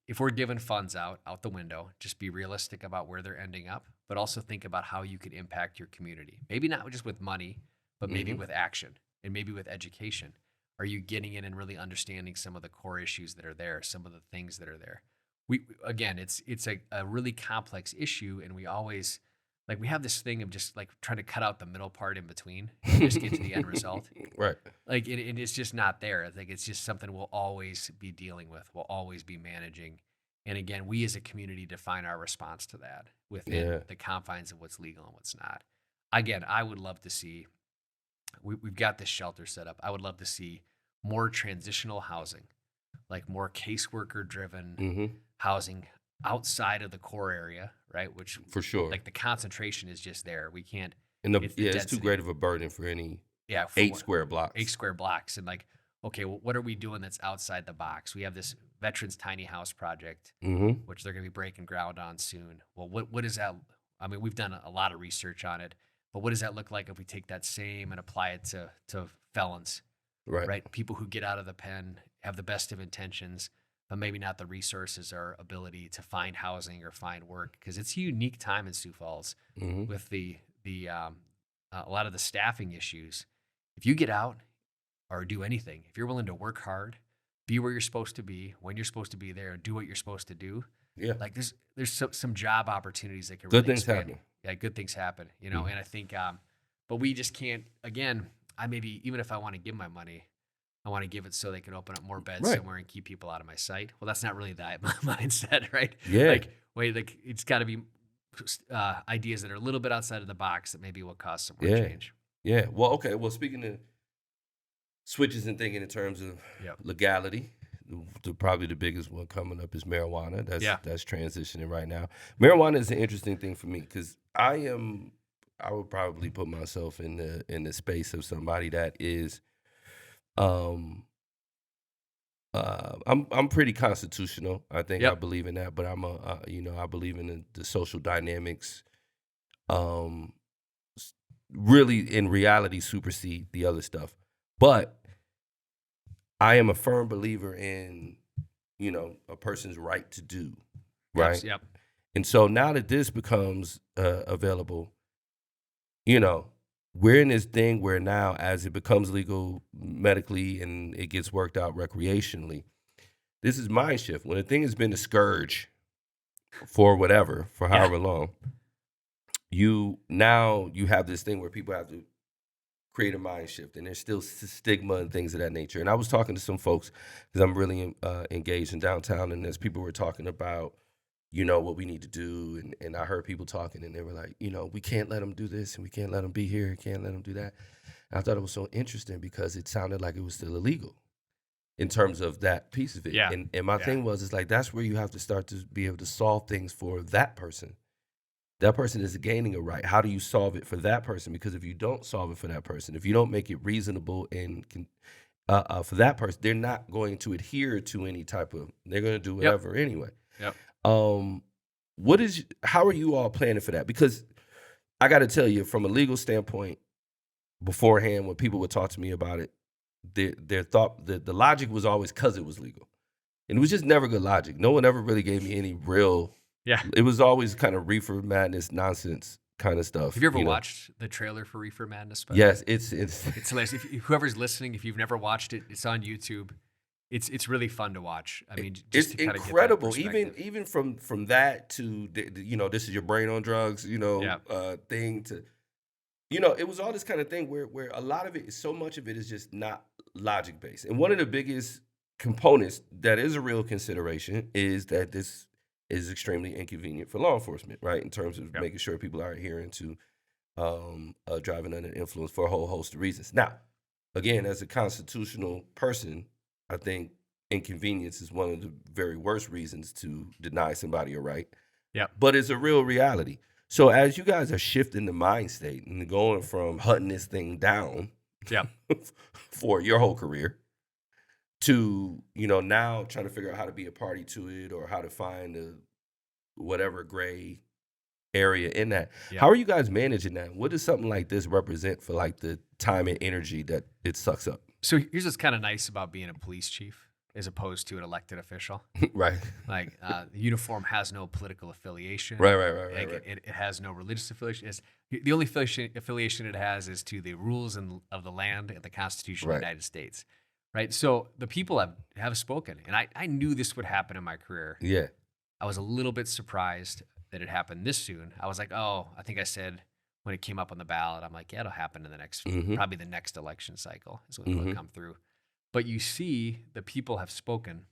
if we're giving funds out the window, just be realistic about where they're ending up, but also think about how you could impact your community. Maybe not just with money, but maybe Mhm. with action and maybe with education. Are you getting in and really understanding some of the core issues that are there, some of the things that are there? We again, it's a really complex issue, and we always like we have this thing of just like trying to cut out the middle part in between and just get to the end result. Right. Like it's just not there. I think it's just something we'll always be dealing with. We'll always be managing. And again, we as a community define our response to that within Yeah. the confines of what's legal and what's not. Again, I would love to see we've got this shelter set up. I would love to see more transitional housing, like more caseworker driven Mhm. housing outside of the core area, right? Which For sure. like the concentration is just there. We can't. And It's the yeah, it's too density. great of a burden for any Yeah, for 8 square blocks. 8 square blocks, and like, okay, well, what are we doing that's outside the box? We have this veterans tiny house project, Mhm. which they're going to be breaking ground on soon. Well, what is that? I mean, we've done a lot of research on it, but what does that look like if we take that same and apply it to felons, Right. right? People who get out of the pen have the best of intentions, but maybe not the resources or ability to find housing or find work, because it's a unique time in Sioux Falls Mhm. with a lot of the staffing issues. If you get out or do anything, if you're willing to work hard, be where you're supposed to be, when you're supposed to be there, and do what you're supposed to do, Yeah. like there's some job opportunities that can Good really things expand. happen. Yeah, good things happen, you know. Mhm. And I think, but we just can't. Again, I maybe even if I want to give my money, I want to give it so they can open up more beds Right. somewhere and keep people out of my sight. Well, that's not really the mindset, right? Yeah. Like, wait, like it's got to be ideas that are a little bit outside of the box that maybe will cause some more Yeah. change. Yeah. Well, okay. Well, speaking of switches and thinking in terms of Yep. legality, probably the biggest one coming up is marijuana. Yeah. That's transitioning right now. Marijuana is an interesting thing for me because I would probably put myself in the space of somebody that is um I'm pretty constitutional. I think I Yep. believe in that, but I believe in the social dynamics um s- really in reality supersede the other stuff. But I am a firm believer in, a person's right to do, Yes. right? Yep. And so now that this becomes available, you know, we're in this thing where now as it becomes legal medically and it gets worked out recreationally, this is mind shift. When a thing has been a scourge for whatever, for Yeah. however long, you have this thing where people have to create a mind shift, and there's still stigma and things of that nature. And I was talking to some folks because I'm really engaged in downtown, and as people were talking about, what we need to do, and I heard people talking, and they were like, we can't let them do this, and we can't let them be here, can't let them do that. And I thought it was so interesting because it sounded like it was still illegal in terms of that piece of it. Yeah. And my Yeah. thing was, it's like that's where you have to start to be able to solve things for that person. That person is gaining a right. How do you solve it for that person? Because if you don't solve it for that person, if you don't make it reasonable and for that person, they're not going to adhere to any type of. They're going to do Yep. whatever anyway. Yep. How are you all planning for that? Because I got to tell you, from a legal standpoint, beforehand, when people would talk to me about it, their thought, the logic was always because it was legal. And it was just never good logic. No one ever really gave me any real Yeah. it was always kind of reefer madness nonsense kinda Have stuff, you ever you know? watched the trailer for Reefer Madness, by the way? Yes, it's It's hilarious. If whoever's listening, if you've never watched it, it's on YouTube. It's really fun to watch. I mean, just it's to kinda get that incredible. Even perspective. even from that to you know, this is your brain on drugs, you know, Yeah. thing to you know, it was all this kind of thing where a lot of it is so much of it is just not logic based. And one of the biggest components that is a real consideration is that this is extremely inconvenient for law enforcement, right? In terms of Yep. making sure people are adhering to driving under influence for a whole host of reasons. Now, again, as a constitutional person, I think inconvenience is one of the very worst reasons to deny somebody a right, Yep. but it's a real reality. So as you guys are shifting the mind state and going from hunting this thing down Yep. for your whole career to, you know, now trying to figure out how to be a party to it or how to find a whatever gray area in that. How Yep. are you guys managing that? What does something like this represent for like the time and energy that it sucks up? So here's what's kinda nice about being a police chief as opposed to an elected official. Right. Like, the uniform has no political affiliation. Like, Right. it has no religious affiliation. The only affiliation it has is to the rules of the land and the Constitution of the Right. United States, right? So the people have spoken, and I knew this would happen in my career. Yeah. I was a little bit surprised that it happened this soon. I was like, oh, I think I said when it came up on the ballot, I'm like, yeah, it'll happen in the next, Mhm. probably the next election cycle is when it'll Mhm. come through. But you see, the people have spoken,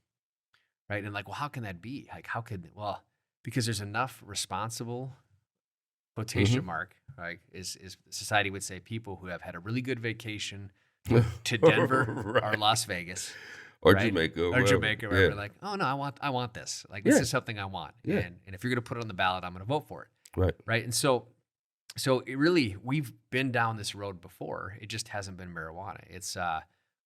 right? And like, well, how can that be? Like, how could, well, because there's enough responsible quotation Mhm. mark, right? Is society would say people who have had a really good vacation to Denver or Right. Las Vegas, Or right? Jamaica or Or wherever. Jamaica, Yeah. wherever, like, oh no, I want this. Like, this Yeah. is something I want. Yeah. And if you're gonna put it on the ballot, I'm gonna vote for it. Right. Right. And so it really, we've been down this road before. It just hasn't been marijuana. It's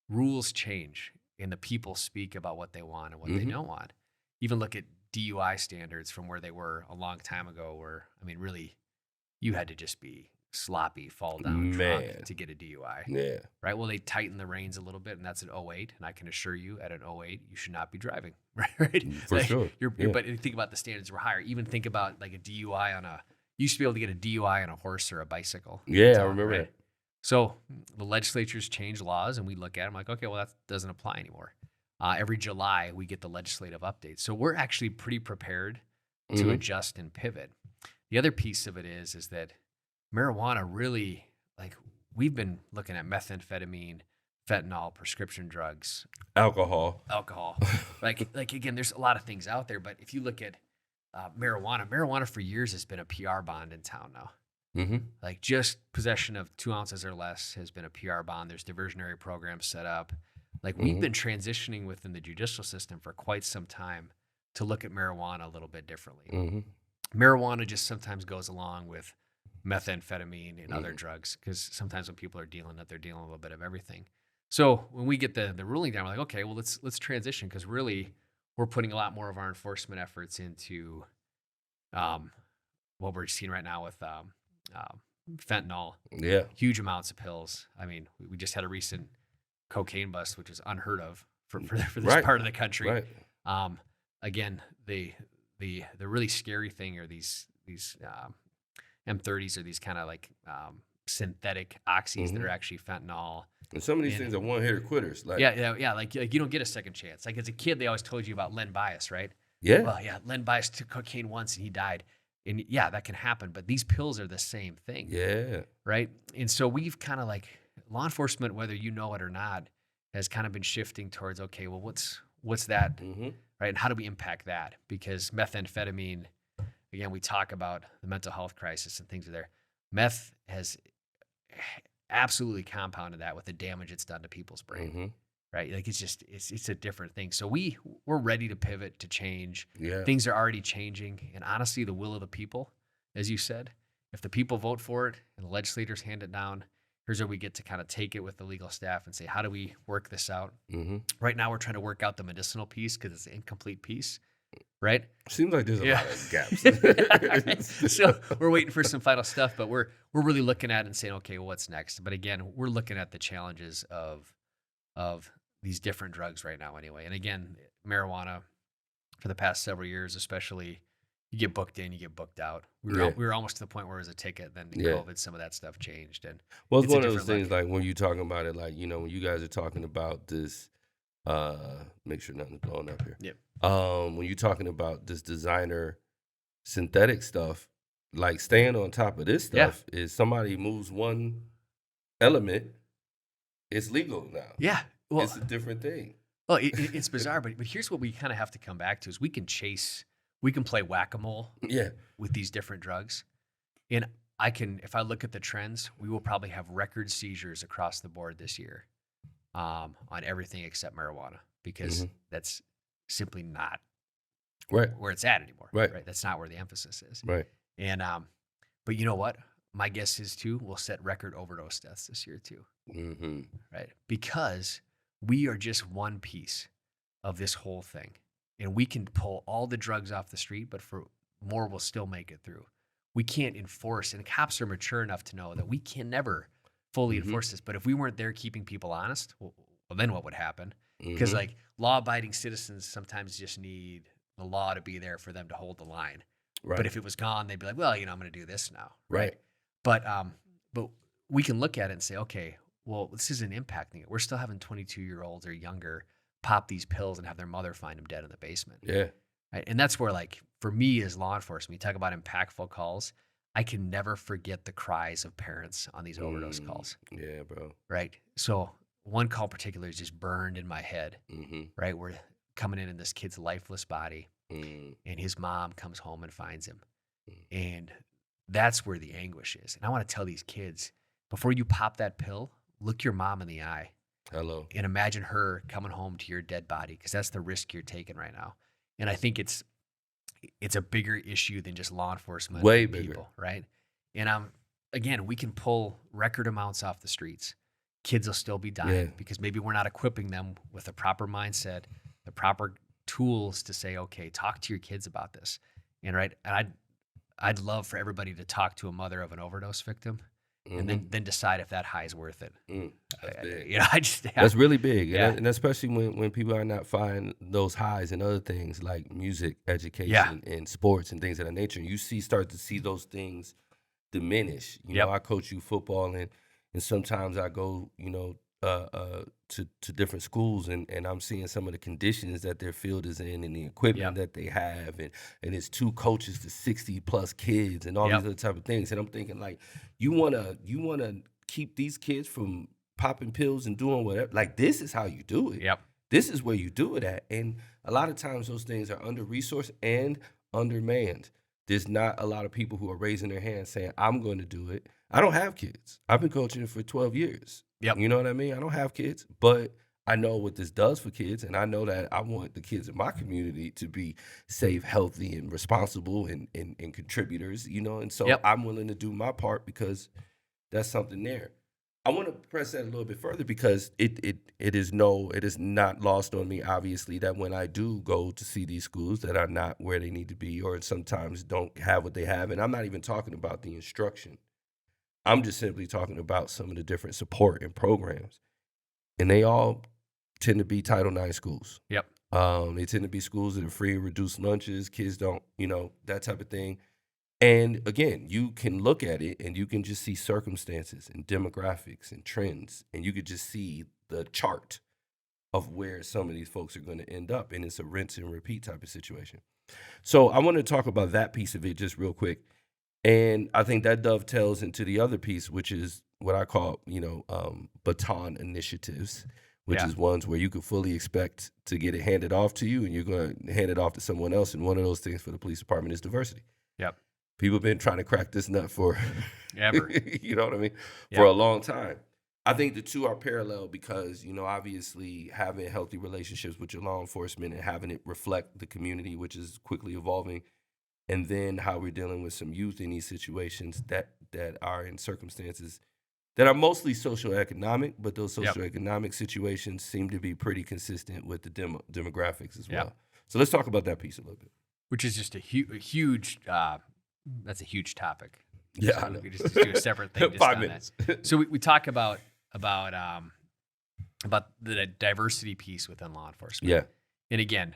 rules change and the people speak about what they want and what they Mhm. don't want. Even look at DUI standards from where they were a long time ago, where I mean, really, you had to just be sloppy, fall down drunk Man. to get a DUI. Yeah. Right. Well, they tighten the reins a little bit, and that's an '08. And I can assure you, at an '08, you should not be driving. Right. For Like, sure. you're, Yeah. but think about the standards were higher. Even think about like a DUI on a, you used to be able to get a DUI on a horse or a bicycle. in Yeah, I town, remember right? that. So the legislature's changed laws, and we look at them like, okay, well, that doesn't apply anymore. Every July, we get the legislative updates. So we're actually pretty prepared to Mhm. adjust and pivot. The other piece of it is that marijuana really, like, we've been looking at methamphetamine, fentanyl, prescription drugs, Alcohol. alcohol. Like again, there's a lot of things out there, but if you look at marijuana for years has been a PR bond in town now. Mhm. Like, just possession of 2 ounces or less has been a PR bond. There's diversionary programs set up. Like, we've Mhm. been transitioning within the judicial system for quite some time to look at marijuana a little bit differently. Mhm. Marijuana just sometimes goes along with methamphetamine and other Mhm. drugs, because sometimes when people are dealing it, they're dealing a little bit of everything. So when we get the ruling down, we're like, okay, well, let's transition, because really we're putting a lot more of our enforcement efforts into um, what we're seeing right now with fentanyl, Yeah. huge amounts of pills. I mean, we just had a recent cocaine bust, which is unheard of for this Right. part of the country. Right. Again, the really scary thing are these M30s, or these kind of like synthetic oxys that Mhm. are actually fentanyl. And some of these And things are one-hitter quitters. Like, yeah. Like you don't get a second chance. Like, as a kid, they always told you about Len Bias, right? yeah. Well, yeah, Len Bias took cocaine once and he died. And yeah, that can happen. But these pills are the same thing, Yeah. right? And so we've kind of like, law enforcement, whether you know it or not, has kind of been shifting towards, okay, well, what's that, Mhm. right? And how do we impact that? Because methamphetamine, again, we talk about the mental health crisis and things are there. Meth has absolutely compounded that with the damage it's done to people's brain, Mhm. right? Like, it's just it's a different thing. So we're ready to pivot, to change. Yeah. Things are already changing, and honestly, the will of the people, as you said, if the people vote for it and the legislators hand it down, here's where we get to kind of take it with the legal staff and say, how do we work this out? Mhm. Right now, we're trying to work out the medicinal piece because it's an incomplete piece, right? Seems like there's a Yeah. lot of gaps. So we're waiting for some final stuff, but we're really looking at it and saying, okay, well, what's next? But again, we're looking at the challenges of these different drugs right now anyway. And again, marijuana for the past several years, especially. You get booked in, you get booked out. Yeah. We were almost to the point where it was a ticket. Then in Yeah. COVID, some of that stuff changed, and Well, it's it's a one of those different things look. like when you talking about it, like, when you guys are talking about this, make sure nothing's blowing up here. Yep. When you're talking about this designer synthetic stuff, like staying on top of this Yeah. stuff is somebody moves one element, it's legal now. Yeah. Well, It's a different thing. well, it's bizarre, but here's what we kind of have to come back to: is we can play whack-a-mole Yeah. with these different drugs, and if I look at the trends, we will probably have record seizures across the board this year, on everything except marijuana, because that's simply not Right. where it's at anymore. Right. That's not where the emphasis is. Right. And but you know what? My guess is too, we'll set record overdose deaths this year too. Mm-hmm. Right? Because we are just one piece of this whole thing. And we can pull all the drugs off the street, but for more will still make it through. We can't enforce, and cops are mature enough to know that we can never fully enforce this. But if we weren't there keeping people honest, well then what would happen? Because like law-abiding citizens sometimes just need the law to be there for them to hold the line. Right. But if it was gone, they'd be like, well, I'm going to do this now. Right. But we can look at it and say, okay, well, this isn't impacting it. We're still having 22-year-olds or younger pop these pills and have their mother find them dead in the basement. Yeah. Right? And that's where, like, for me as law enforcement, you talk about impactful calls. I can never forget the cries of parents on these overdose calls. Yeah, bro. Right. So one call in particular is just burned in my head. Right. We're coming in this kid's lifeless body, and his mom comes home and finds him. And that's where the anguish is. And I want to tell these kids, before you pop that pill, look your mom in the eye. Hello. And imagine her coming home to your dead body, because that's the risk you're taking right now. And I think it's a bigger issue than just law enforcement. Way and bigger. people, right? And again, we can pull record amounts off the streets. Kids will still be dying because maybe we're not equipping them with the proper mindset, the proper tools to say, okay, talk to your kids about this. And I'd love for everybody to talk to a mother of an overdose victim, and then decide if that high is worth it. That's big. That's really big. Yeah. And especially when people are not finding those highs in other things like music, education, and sports and things of that nature. And you start to see those things diminish. You know, I coach youth football, and sometimes I go, to different schools, and I'm seeing some of the conditions that their field is in and the equipment that they have, and it's 2 coaches to 60 plus kids and all these other type of things. And I'm thinking, like, you wanna keep these kids from popping pills and doing whatever. Like, this is how you do it. This is where you do it at. And a lot of times those things are under resourced and undermanned. There's not a lot of people who are raising their hands saying, I'm going to do it. I don't have kids. I've been coaching for 12 years. You know what I mean? I don't have kids, but I know what this does for kids, and I know that I want the kids in my community to be safe, healthy, and responsible and contributors, and so I'm willing to do my part because that's something there. I want to press that a little bit further because it is not lost on me, obviously, that when I do go to see these schools that are not where they need to be or sometimes don't have what they have, and I'm not even talking about the instruction. I'm just simply talking about some of the different support and programs. And they all tend to be Title IX schools. They tend to be schools that are free and reduced lunches. Kids don't, that type of thing. And again, you can look at it and you can just see circumstances and demographics and trends. And you could just see the chart of where some of these folks are going to end up. And it's a rinse and repeat type of situation. So I want to talk about that piece of it just real quick. And I think that dovetails into the other piece, which is what I call, baton initiatives, which is ones where you could fully expect to get it handed off to you and you're going to hand it off to someone else. And one of those things for the police department is diversity. People have been trying to crack this nut for ever. You know what I mean? For a long time. I think the two are parallel because, obviously having healthy relationships with your law enforcement and having it reflect the community, which is quickly evolving. And then how we're dealing with some youth in these situations that are in circumstances that are mostly socioeconomic, but those socioeconomic situations seem to be pretty consistent with the demographics as well. So let's talk about that piece a little bit. Which is just a huge, that's a huge topic. Yeah, so we could just do a separate thing. Just 5 on minutes. That. So we talk about the diversity piece within law enforcement. And again,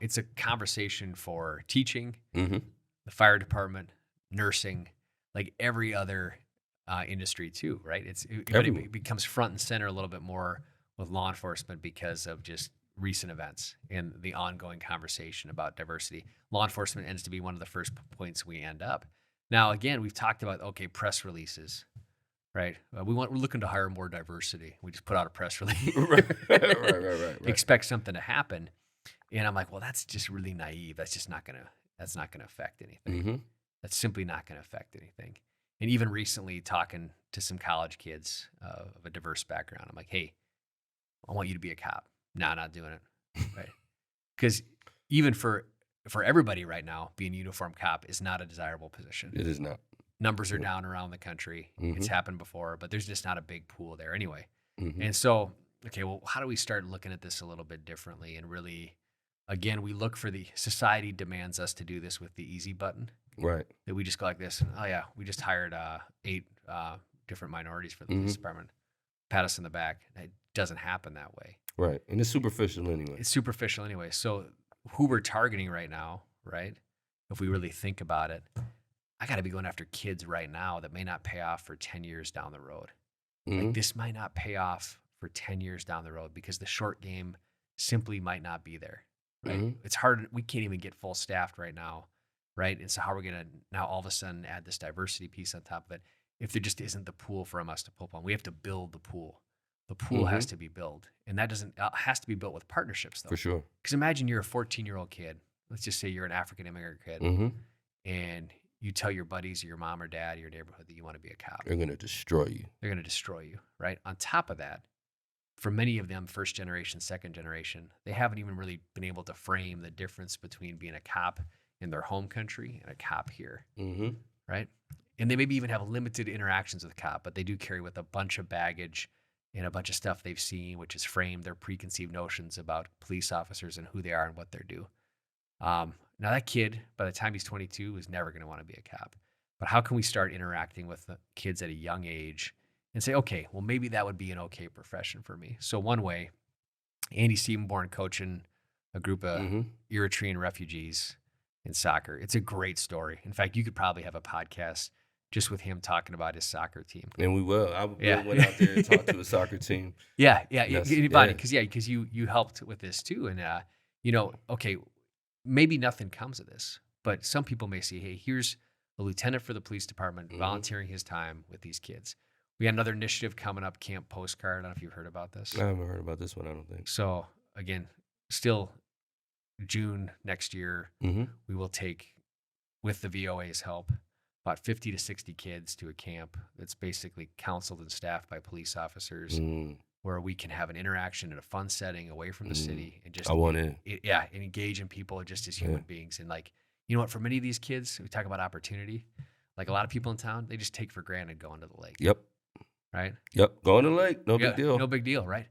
it's a conversation for teaching, Mhm. the fire department, nursing, like every other industry too, right? But Everyone. it becomes front and center a little bit more with law enforcement because of just recent events and the ongoing conversation about diversity. Law enforcement ends to be one of the first points we end up. Now, again, we've talked about okay, press releases, right? We're looking to hire more diversity. We just put out a press release, Right. Right. expect something to happen, and I'm like, well, that's just really naive. That's not gonna affect anything. Mhm. That's simply not gonna affect anything. And even recently, talking to some college kids of a diverse background, I'm like, hey, I want you to be a cop. Nah, not doing it, right? Because even for everybody right now, being a uniform cop is not a desirable position. It is not. Numbers are No. down around the country. It's Mhm. happened before, but there's just not a big pool there anyway. Mhm. And so, okay, well, how do we start looking at this a little bit differently and really, again, we look for the society demands us to do this with the easy button Right. that we just go like this. And, oh, yeah, we just hired 8 different minorities for the police Mhm. department. Pat us in the back. It doesn't happen that way. Right. And it's superficial anyway. It's superficial anyway. So, who we're targeting right now, right? If we really think about it, I got to be going after kids right now that may not pay off for 10 years down the road. Like Mhm. this might not pay off for 10 years down the road because the short game simply might not be there, right? Mhm. It's hard. We can't even get full staffed right now, right? And so how are we going to now all of a sudden add this diversity piece on top of it if there just isn't the pool for us to pull upon? We have to build the pool. The pool has Mhm. to be built, and that doesn't has to be built with partnerships For though. sure. Because imagine you're a 14-year-old kid. Let's just say you're an African immigrant kid, Mhm. and you tell your buddies or your mom or dad or your neighborhood that you want to be a cop. They're gonna destroy you. They're going to destroy you, right? On top of that, for many of them, first generation, second generation, they haven't even really been able to frame the difference between being a cop in their home country and a cop here, Mhm. right? And they maybe even have limited interactions with a cop, but they do carry with a bunch of baggage and a bunch of stuff they've seen, which has framed their preconceived notions about police officers and who they are and what they do. Now, that kid, by the time he's 22, is never going to want to be a cop. But how can we start interacting with the kids at a young age and say, okay, well, maybe that would be an okay profession for me? So, one way, Andy Siebenborn coaching a group of Mhm. Eritrean refugees in soccer. It's a great story. In fact, you could probably have a podcast just with him talking about his soccer team. And we will. I Yeah. went out there and talked to a soccer team. Yeah, And that's Bonnie, yeah. because you helped with this too, and okay, maybe nothing comes of this, but some people may see, hey, here's a lieutenant for the police department Mhm. volunteering his time with these kids. We got another initiative coming up, Camp Postcard. I don't know if you've heard about this. I haven't heard about this one, I don't think. So again, still June next year, Mhm. we will take, with the VOA's help, about 50 to 60 kids to a camp that's basically counseled and staffed by police officers Mm. where we can have an interaction in a fun setting away from the Mm. city and I just want in. yeah, and engage in people just as human Yeah. beings. And like, you know what, for many of these kids, we talk about opportunity. Like a lot of people in town, they just take for granted going to the lake, Yep. right? Yep. Going to the lake, no big Yeah, deal. no big deal, right?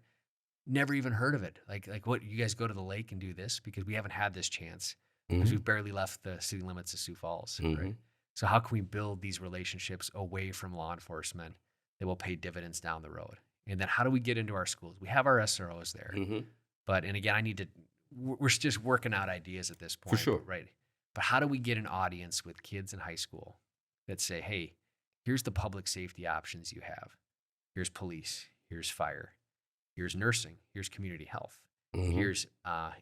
Never even heard of it. Like what, you guys go to the lake and do this because we haven't had this chance because Mhm. we've barely left the city limits of Sioux Falls, right? Mhm. So how can we build these relationships away from law enforcement that will pay dividends down the road? And then how do we get into our schools? We have our SROs there, Mhm. but and again, we're just working out ideas at this For point, sure. right? But how do we get an audience with kids in high school that say, hey, here's the public safety options you have. Here's police, here's fire, here's nursing, here's community health, Mhm. here's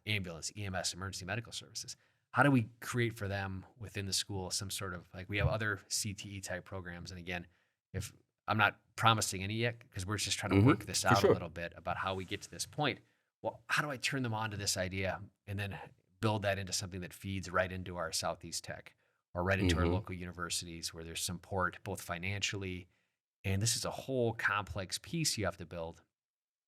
ambulance, EMS, emergency medical services. How do we create for them within the school some sort of, like, we have other CTE type programs, and again, if I'm not promising any yet because we're just trying to Mhm. work this For out a sure. little bit about how we get to this point. Well, how do I turn them on to this idea and then build that into something that feeds right into our Southeast Tech or right into our Mhm. local universities where there's support both financially, and this is a whole complex piece you have to build.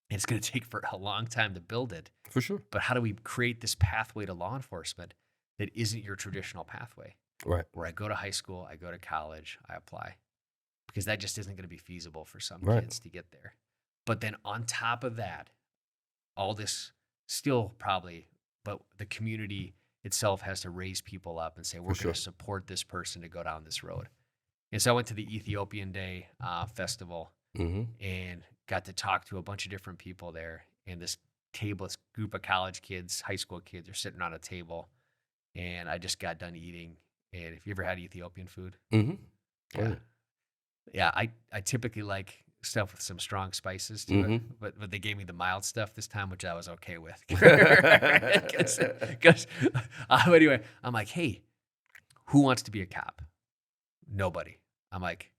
And it's going to take for a long time to build it. For sure. But how do we create this pathway to law enforcement that isn't your traditional pathway? Right. Where I go to high school, I go to college, I apply. Because that just isn't going to be feasible for some Right. kids to get there. But then on top of that, all this still probably, but the community itself has to raise people up and say, we're For going sure. to support this person to go down this road. And so I went to the Ethiopian Day festival Mhm. and got to talk to a bunch of different people there. And this table, this group of college kids, high school kids are sitting on a table, and I just got done eating. And if you ever had Ethiopian food, Mhm. Oh, yeah, yeah. yeah, I typically like stuff with some strong spices to it, Mhm. but they gave me the mild stuff this time, which I was okay with. Because anyway, I'm like, hey, who wants to be a cop? Nobody. I'm like,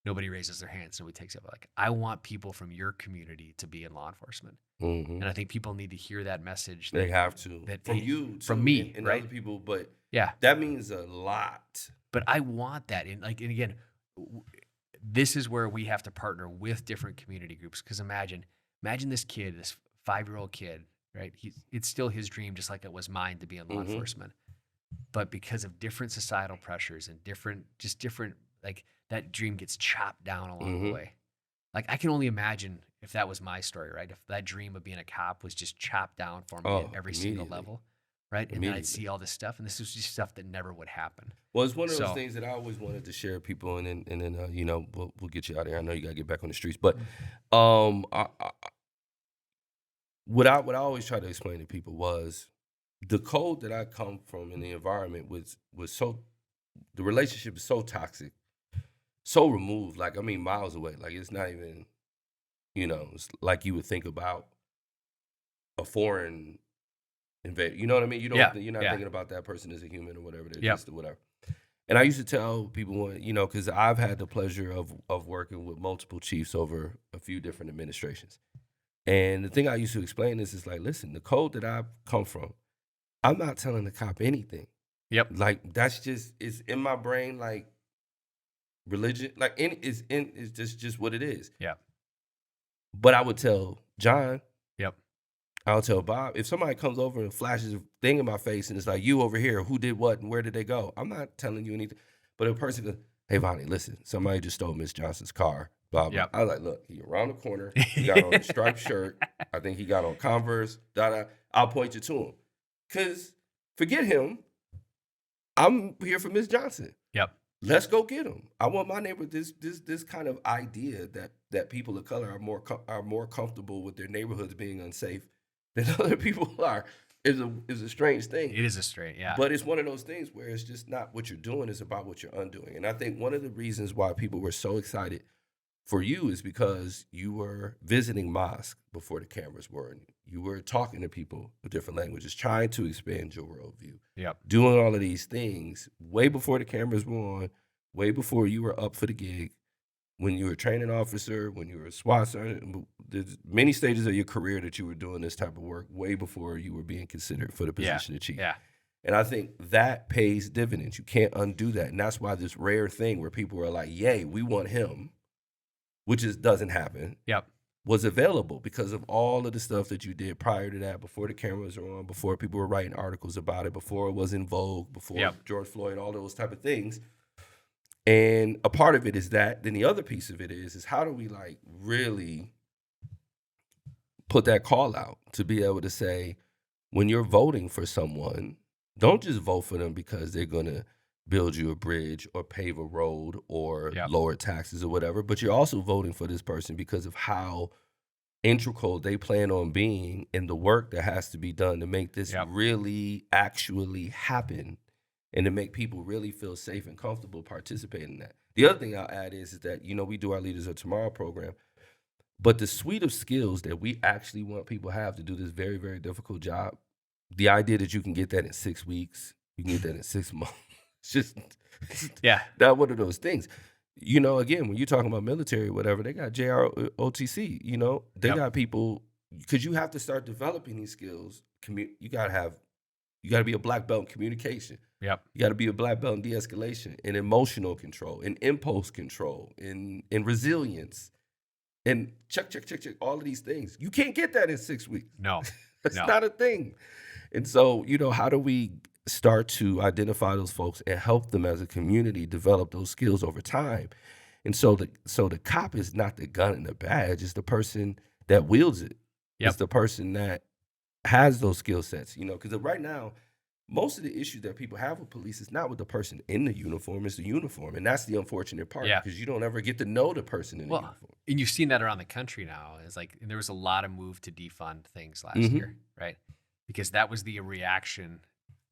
nobody raises their hand, so nobody takes it. But like, I want people from your community to be in law enforcement, Mhm. and I think people need to hear that message They have to. that From hey, you from too me, and other right? people, but Yeah, that means a lot. but I want that. And again, w- this is where we have to partner with different community groups. Because imagine this kid, this 5-year-old kid, right? It's still his dream, just like it was mine to be in law Mhm. enforcement. But because of different societal pressures and different, like that dream gets chopped down along the Mhm. way. Like I can only imagine if that was my story, right? If that dream of being a cop was just chopped down for me at Oh, every single immediately. level, right? And then I'd Immediately. see all this stuff, and this was just stuff that never would happen. Well, it's one of those So, things that I always wanted to share with people, and then you know we'll get you out of here. I know you got to get back on the streets, but what I always try to explain to people was the code that I come from in the environment was so the relationship is so toxic, so removed. Like I mean, miles away. Like it's not even it's like you would think about a foreign invader. You know what I mean? yeah, You're not yeah, thinking about that person as a human or whatever. They're yep, just whatever. And I used to tell people, because I've had the pleasure of working with multiple chiefs over a few different administrations. And the thing I used to explain is like, listen, the code that I've come from, I'm not telling the cop anything. yep, Like that's just it's in my brain, like religion, like it's just what it is. yep, But I would tell John, yep, I'll tell Bob, if somebody comes over and flashes a thing in my face and it's like, you over here, who did what and where did they go? I'm not telling you anything. But a person goes, hey, Vonnie, listen, somebody just stole Miss Johnson's car, blah, blah. yep. I was like, look, he around the corner. He got on a striped shirt. I think he got on Converse, da, da. I'll point you to him. Because forget him. I'm here for Miss Johnson. Yep. Let's go get him. I want my neighbor this kind of idea that people of color are more comfortable with their neighborhoods being unsafe than other people are is a strange thing. It is a straight, yeah. But it's one of those things where it's just not what you're doing, it's about what you're undoing. And I think one of the reasons why people were so excited for you is because you were visiting mosque before the cameras were, and you were talking to people with different languages, trying to expand your worldview, Yep. doing all of these things way before the cameras were on, way before you were up for the gig, when you were a training officer, when you were a SWAT sergeant. There's many stages of your career that you were doing this type of work way before you were being considered for the Yeah. position of chief. Yeah. And I think that pays dividends. You can't undo that. And that's why this rare thing where people are like, yay, we want him, which doesn't happen, Yep. was available because of all of the stuff that you did prior to that, before the cameras were on, before people were writing articles about it, before it was in vogue, before Yep. George Floyd, all those type of things. And a part of it is that. Then the other piece of it is how do we like really put that call out to be able to say, when you're voting for someone, don't just vote for them because they're going to build you a bridge or pave a road or Yep. lower taxes or whatever, but you're also voting for this person because of how integral they plan on being in the work that has to be done to make this Yep. really actually happen and to make people really feel safe and comfortable participating in that. The other thing I'll add is that, we do our Leaders of Tomorrow program, but the suite of skills that we actually want people to have to do this very, very difficult job, the idea that you can get that in 6 weeks, you can get that in 6 months, it's just it's Yeah. not one of those things. Again, when you're talking about military or whatever, they got JROTC, they Yep. got people, because you have to start developing these skills. You got to be a black belt in communication. Yep. You got to be a black belt in de-escalation, in emotional control, in impulse control, in resilience, and check, all of these things. You can't get that in 6 weeks. No. That's No. not a thing. And so, how do we start to identify those folks and help them as a community develop those skills over time? And so the cop is not the gun and the badge, it's the person that wields it. Yep. It's the person that has those skill sets, because right now, most of the issues that people have with police is not with the person in the uniform, it's the uniform, and that's the unfortunate part Yeah. because you don't ever get to know the person in the Well, uniform. and you've seen that around the country now. It's like and there was a lot of move to defund things last Mhm. year, right? Because that was the reaction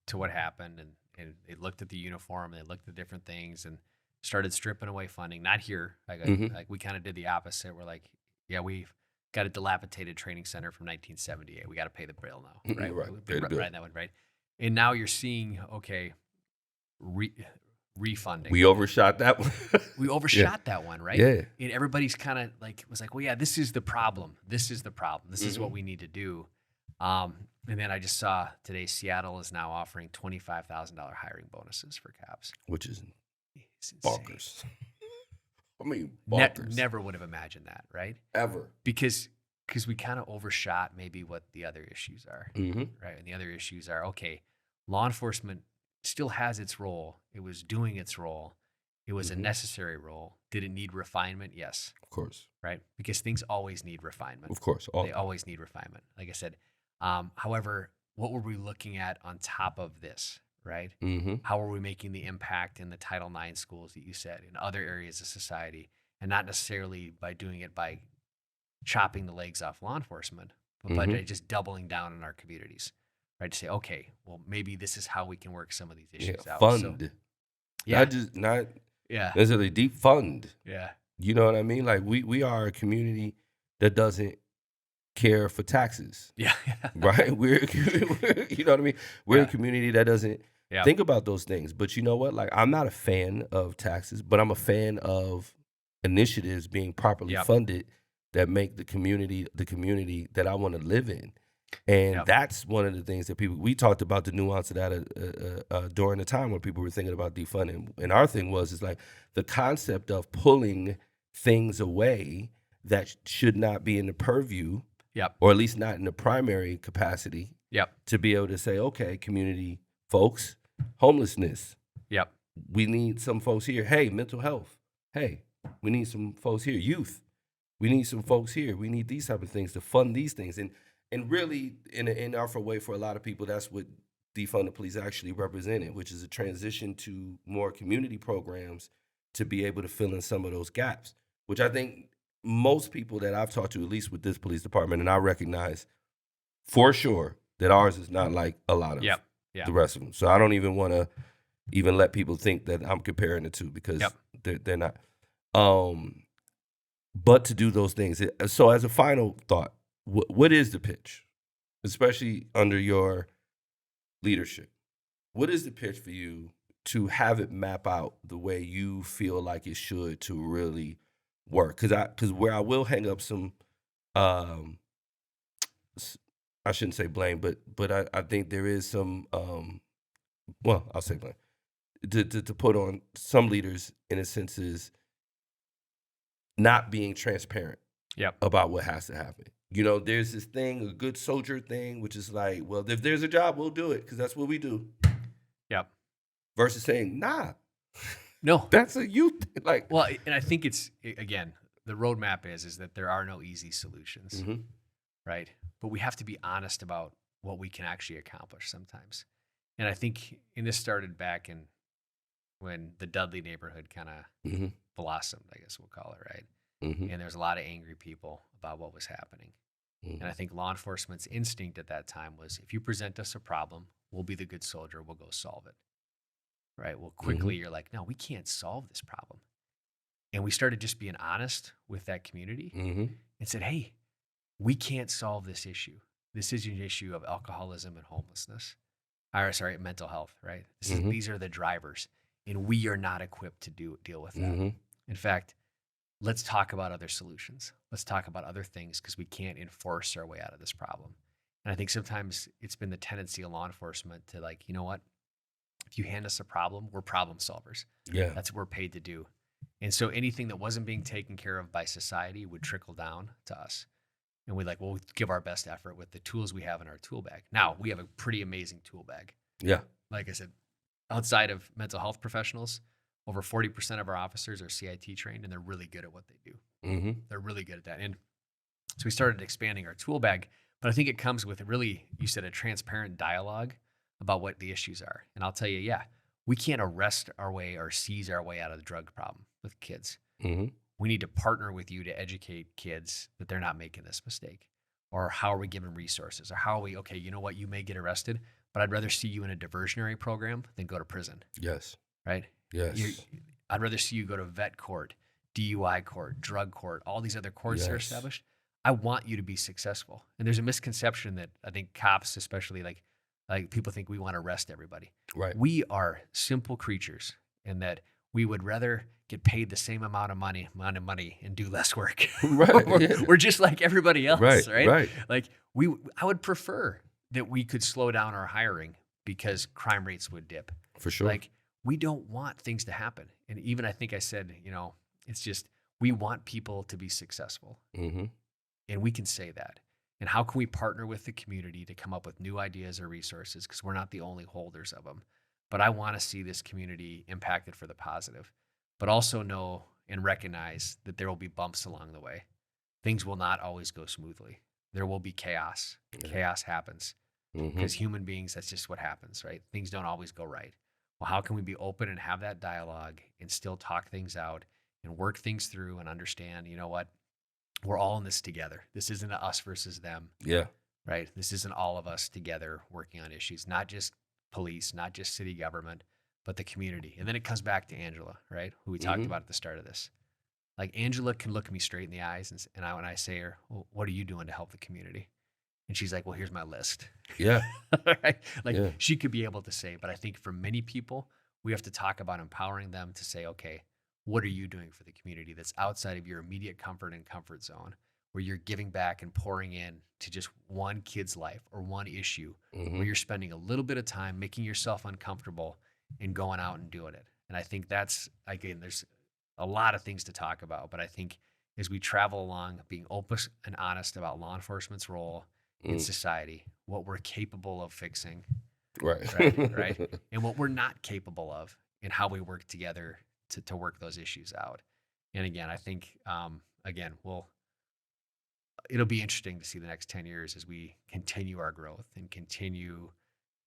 to what happened, and they looked at the uniform, they looked at different things, and started stripping away funding. Not here, Mhm. like we kind of did the opposite. We're like, yeah, we've got a dilapidated training center from 1978. We got to pay the bill now, right? Right. We've Pay been the bill. riding that one, right? And now you're seeing, okay, re- refunding. We overshot that one. We Yeah. overshot that one, right? Yeah. And everybody's kind of like was like, well, yeah, this is the problem. This is the problem. This is what Mhm. we need to do. And then I just saw today Seattle is now offering $25,000 hiring bonuses for cops. Which is It's insane. bonkers. I mean, bonkers. Never would have imagined that, right? Ever. Because we kind of overshot maybe what the other issues are, Mhm. right? And the other issues are okay. Law enforcement still has its role. It was doing its role. It was a Mhm. necessary role. Did it need refinement? Yes. Of course. Right? Because things always need refinement. Of course. They always need refinement. Like I said. However, what were we looking at on top of this? Right? Mhm. How are we making the impact in the Title IX schools that you said, in other areas of society, and not necessarily by doing it by chopping the legs off law enforcement, but by Mhm. just doubling down in our communities, right? To say, okay, well, maybe this is how we can work some of these Yeah. issues out. So, Fund. yeah, Not yeah, necessarily deep fund. yeah, You know what I mean? Like we are a community that doesn't care for taxes. yeah, Right? You know what I mean? We're a Yeah. community that doesn't yeah, think about those things. But you know what? Like I'm not a fan of taxes, but I'm a fan of initiatives being properly Yep. funded that make the community that I want to live in. And Yep. that's one of the things that we talked about the nuance of that during the time when people were thinking about defunding. And our thing is like the concept of pulling things away that should not be in the purview Yep. or at least not in the primary capacity, Yep. to be able to say, okay, community folks, homelessness, Yep. we need some folks here. Hey, mental health. Hey, we need some folks here. Youth, we need some folks here. We need these type of things to fund these things. And really, in an awful way for a lot of people, that's what defund the police actually represented, which is a transition to more community programs to be able to fill in some of those gaps, which I think most people that I've talked to, at least with this police department, and I recognize for sure that ours is not like a lot of Yep. Yeah. the rest of them. So I don't even want to even let people think that I'm comparing the two because Yep. they're not. But to do those things. So as a final thought, what is the pitch, especially under your leadership? What is the pitch for you to have it map out the way you feel like it should to really work? Because where I will hang up some, um, I shouldn't say blame, but I think there is some, well, I'll say blame to put on some leaders in a sense is not being transparent. Yep. About what has to happen. You know, there's this thing, a good soldier thing, which is like, well, if there's a job, we'll do it because that's what we do. Yep. Versus saying, nah, No. that's a youth. Like, Well, and I think it's again the roadmap is that there are no easy solutions, Mhm. right? But we have to be honest about what we can actually accomplish sometimes. And I think, and this started back in when the Dudley neighborhood kind of Mhm. blossomed, I guess we'll call it, right? Mhm. And there's a lot of angry people about what was happening. And I Mhm. think law enforcement's instinct at that time was if you present us a problem, we'll be the good soldier, we'll go solve it. Right? Well, quickly you're like, no, we can't solve this problem. And we started just being honest with that community Mhm. and said, hey, we can't solve this issue. This is an issue of alcoholism and homelessness. Or sorry, mental health, right? Mhm. These are the drivers, and we are not equipped to deal with that. Mhm. In fact, let's talk about other solutions. Let's talk about other things because we can't enforce our way out of this problem. And I think sometimes it's been the tendency of law enforcement to like, you know what? If you hand us a problem, we're problem solvers. Yeah. That's what we're paid to do. And so anything that wasn't being taken care of by society would trickle down to us. And we'd like, well, we give our best effort with the tools we have in our tool bag. Now, we have a pretty amazing tool bag. Yeah. Like I said, outside of mental health professionals, over 40% of our officers are CIT trained, and they're really good at what they do. Mhm. They're really good at that. And so we started expanding our tool bag, but I think it comes with really, you said, a transparent dialogue about what the issues are. And I'll tell you, yeah, we can't arrest our way or seize our way out of the drug problem with kids. Mhm. We need to partner with you to educate kids that they're not making this mistake. Or how are we giving resources? Or how are we, okay, you know what, you may get arrested, but I'd rather see you in a diversionary program than go to prison, Yes. right? You're, Yes. I'd rather see you go to vet court, DUI court, drug court, all these other courts that are Yes. established. I want you to be successful. And there's a misconception that I think cops, especially like people think we want to arrest everybody. Right. We are simple creatures, and that we would rather get paid the same amount of money and do less work. Right. we're, Yeah. we're just like everybody Right. else, right? Right. Like I would prefer that we could slow down our hiring because crime rates would dip. For sure. Like we don't want things to happen. And even I think I said, it's just we want people to be successful. Mhm. And we can say that. And how can we partner with the community to come up with new ideas or resources? Because we're not the only holders of them. But I want to see this community impacted for the positive, but also know and recognize that there will be bumps along the way. Things will not always go smoothly. There will be chaos. Yeah. Chaos happens Mhm. because human beings, that's just what happens, right? Things don't always go right. Well, how can we be open and have that dialogue and still talk things out and work things through and understand, you know what? We're all in this together. This isn't a us versus them, Yeah. right? This isn't all of us together working on issues, not just police, not just city government, but the community. And then it comes back to Angela, right? Who we talked Mhm. about at the start of this. Like Angela can look me straight in the eyes when I say to her, well, what are you doing to help the community? And she's like, well, here's my list. Yeah. Right? Like Yeah. she could be able to say, but I think for many people, we have to talk about empowering them to say, okay, what are you doing for the community that's outside of your immediate comfort and comfort zone, where you're giving back and pouring in to just one kid's life or one issue, where Mhm. you're spending a little bit of time making yourself uncomfortable and going out and doing it. And I think that's, again, there's a lot of things to talk about, but I think as we travel along, being open and honest about law enforcement's role in Mm. society, what we're capable of fixing, Right. right, and what we're not capable of, and how we work together to work those issues out. And again, I think again, it'll be interesting to see the next 10 years as we continue our growth and continue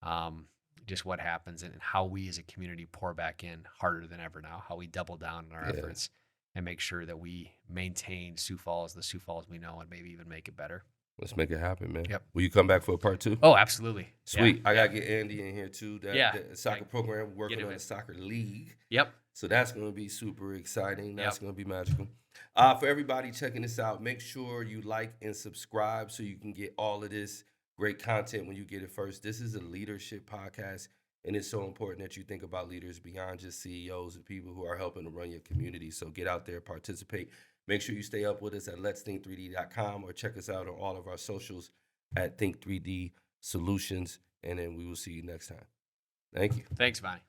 um, just what happens and how we as a community pour back in harder than ever now, how we double down on our Yeah. efforts and make sure that we maintain Sioux Falls, the Sioux Falls we know, and maybe even make it better. Let's make it happen, man. Yep. Will you come back for a part 2? Oh, absolutely. Yeah, Sweet. I yeah, gotta get Andy in here too. yeah. The soccer program, working him on in. the soccer league. Yep. So that's going to be super exciting. That's Yep. going to be magical. For everybody checking this out, make sure you like and subscribe so you can get all of this great content when you get it first. This is a leadership podcast, and it's so important that you think about leaders beyond just CEOs and people who are helping to run your community. So get out there, participate. Make sure you stay up with us at letsthink3d.com or check us out on all of our socials at Think3D Solutions, and then we will see you next time. Thank you. Thanks, Vaney.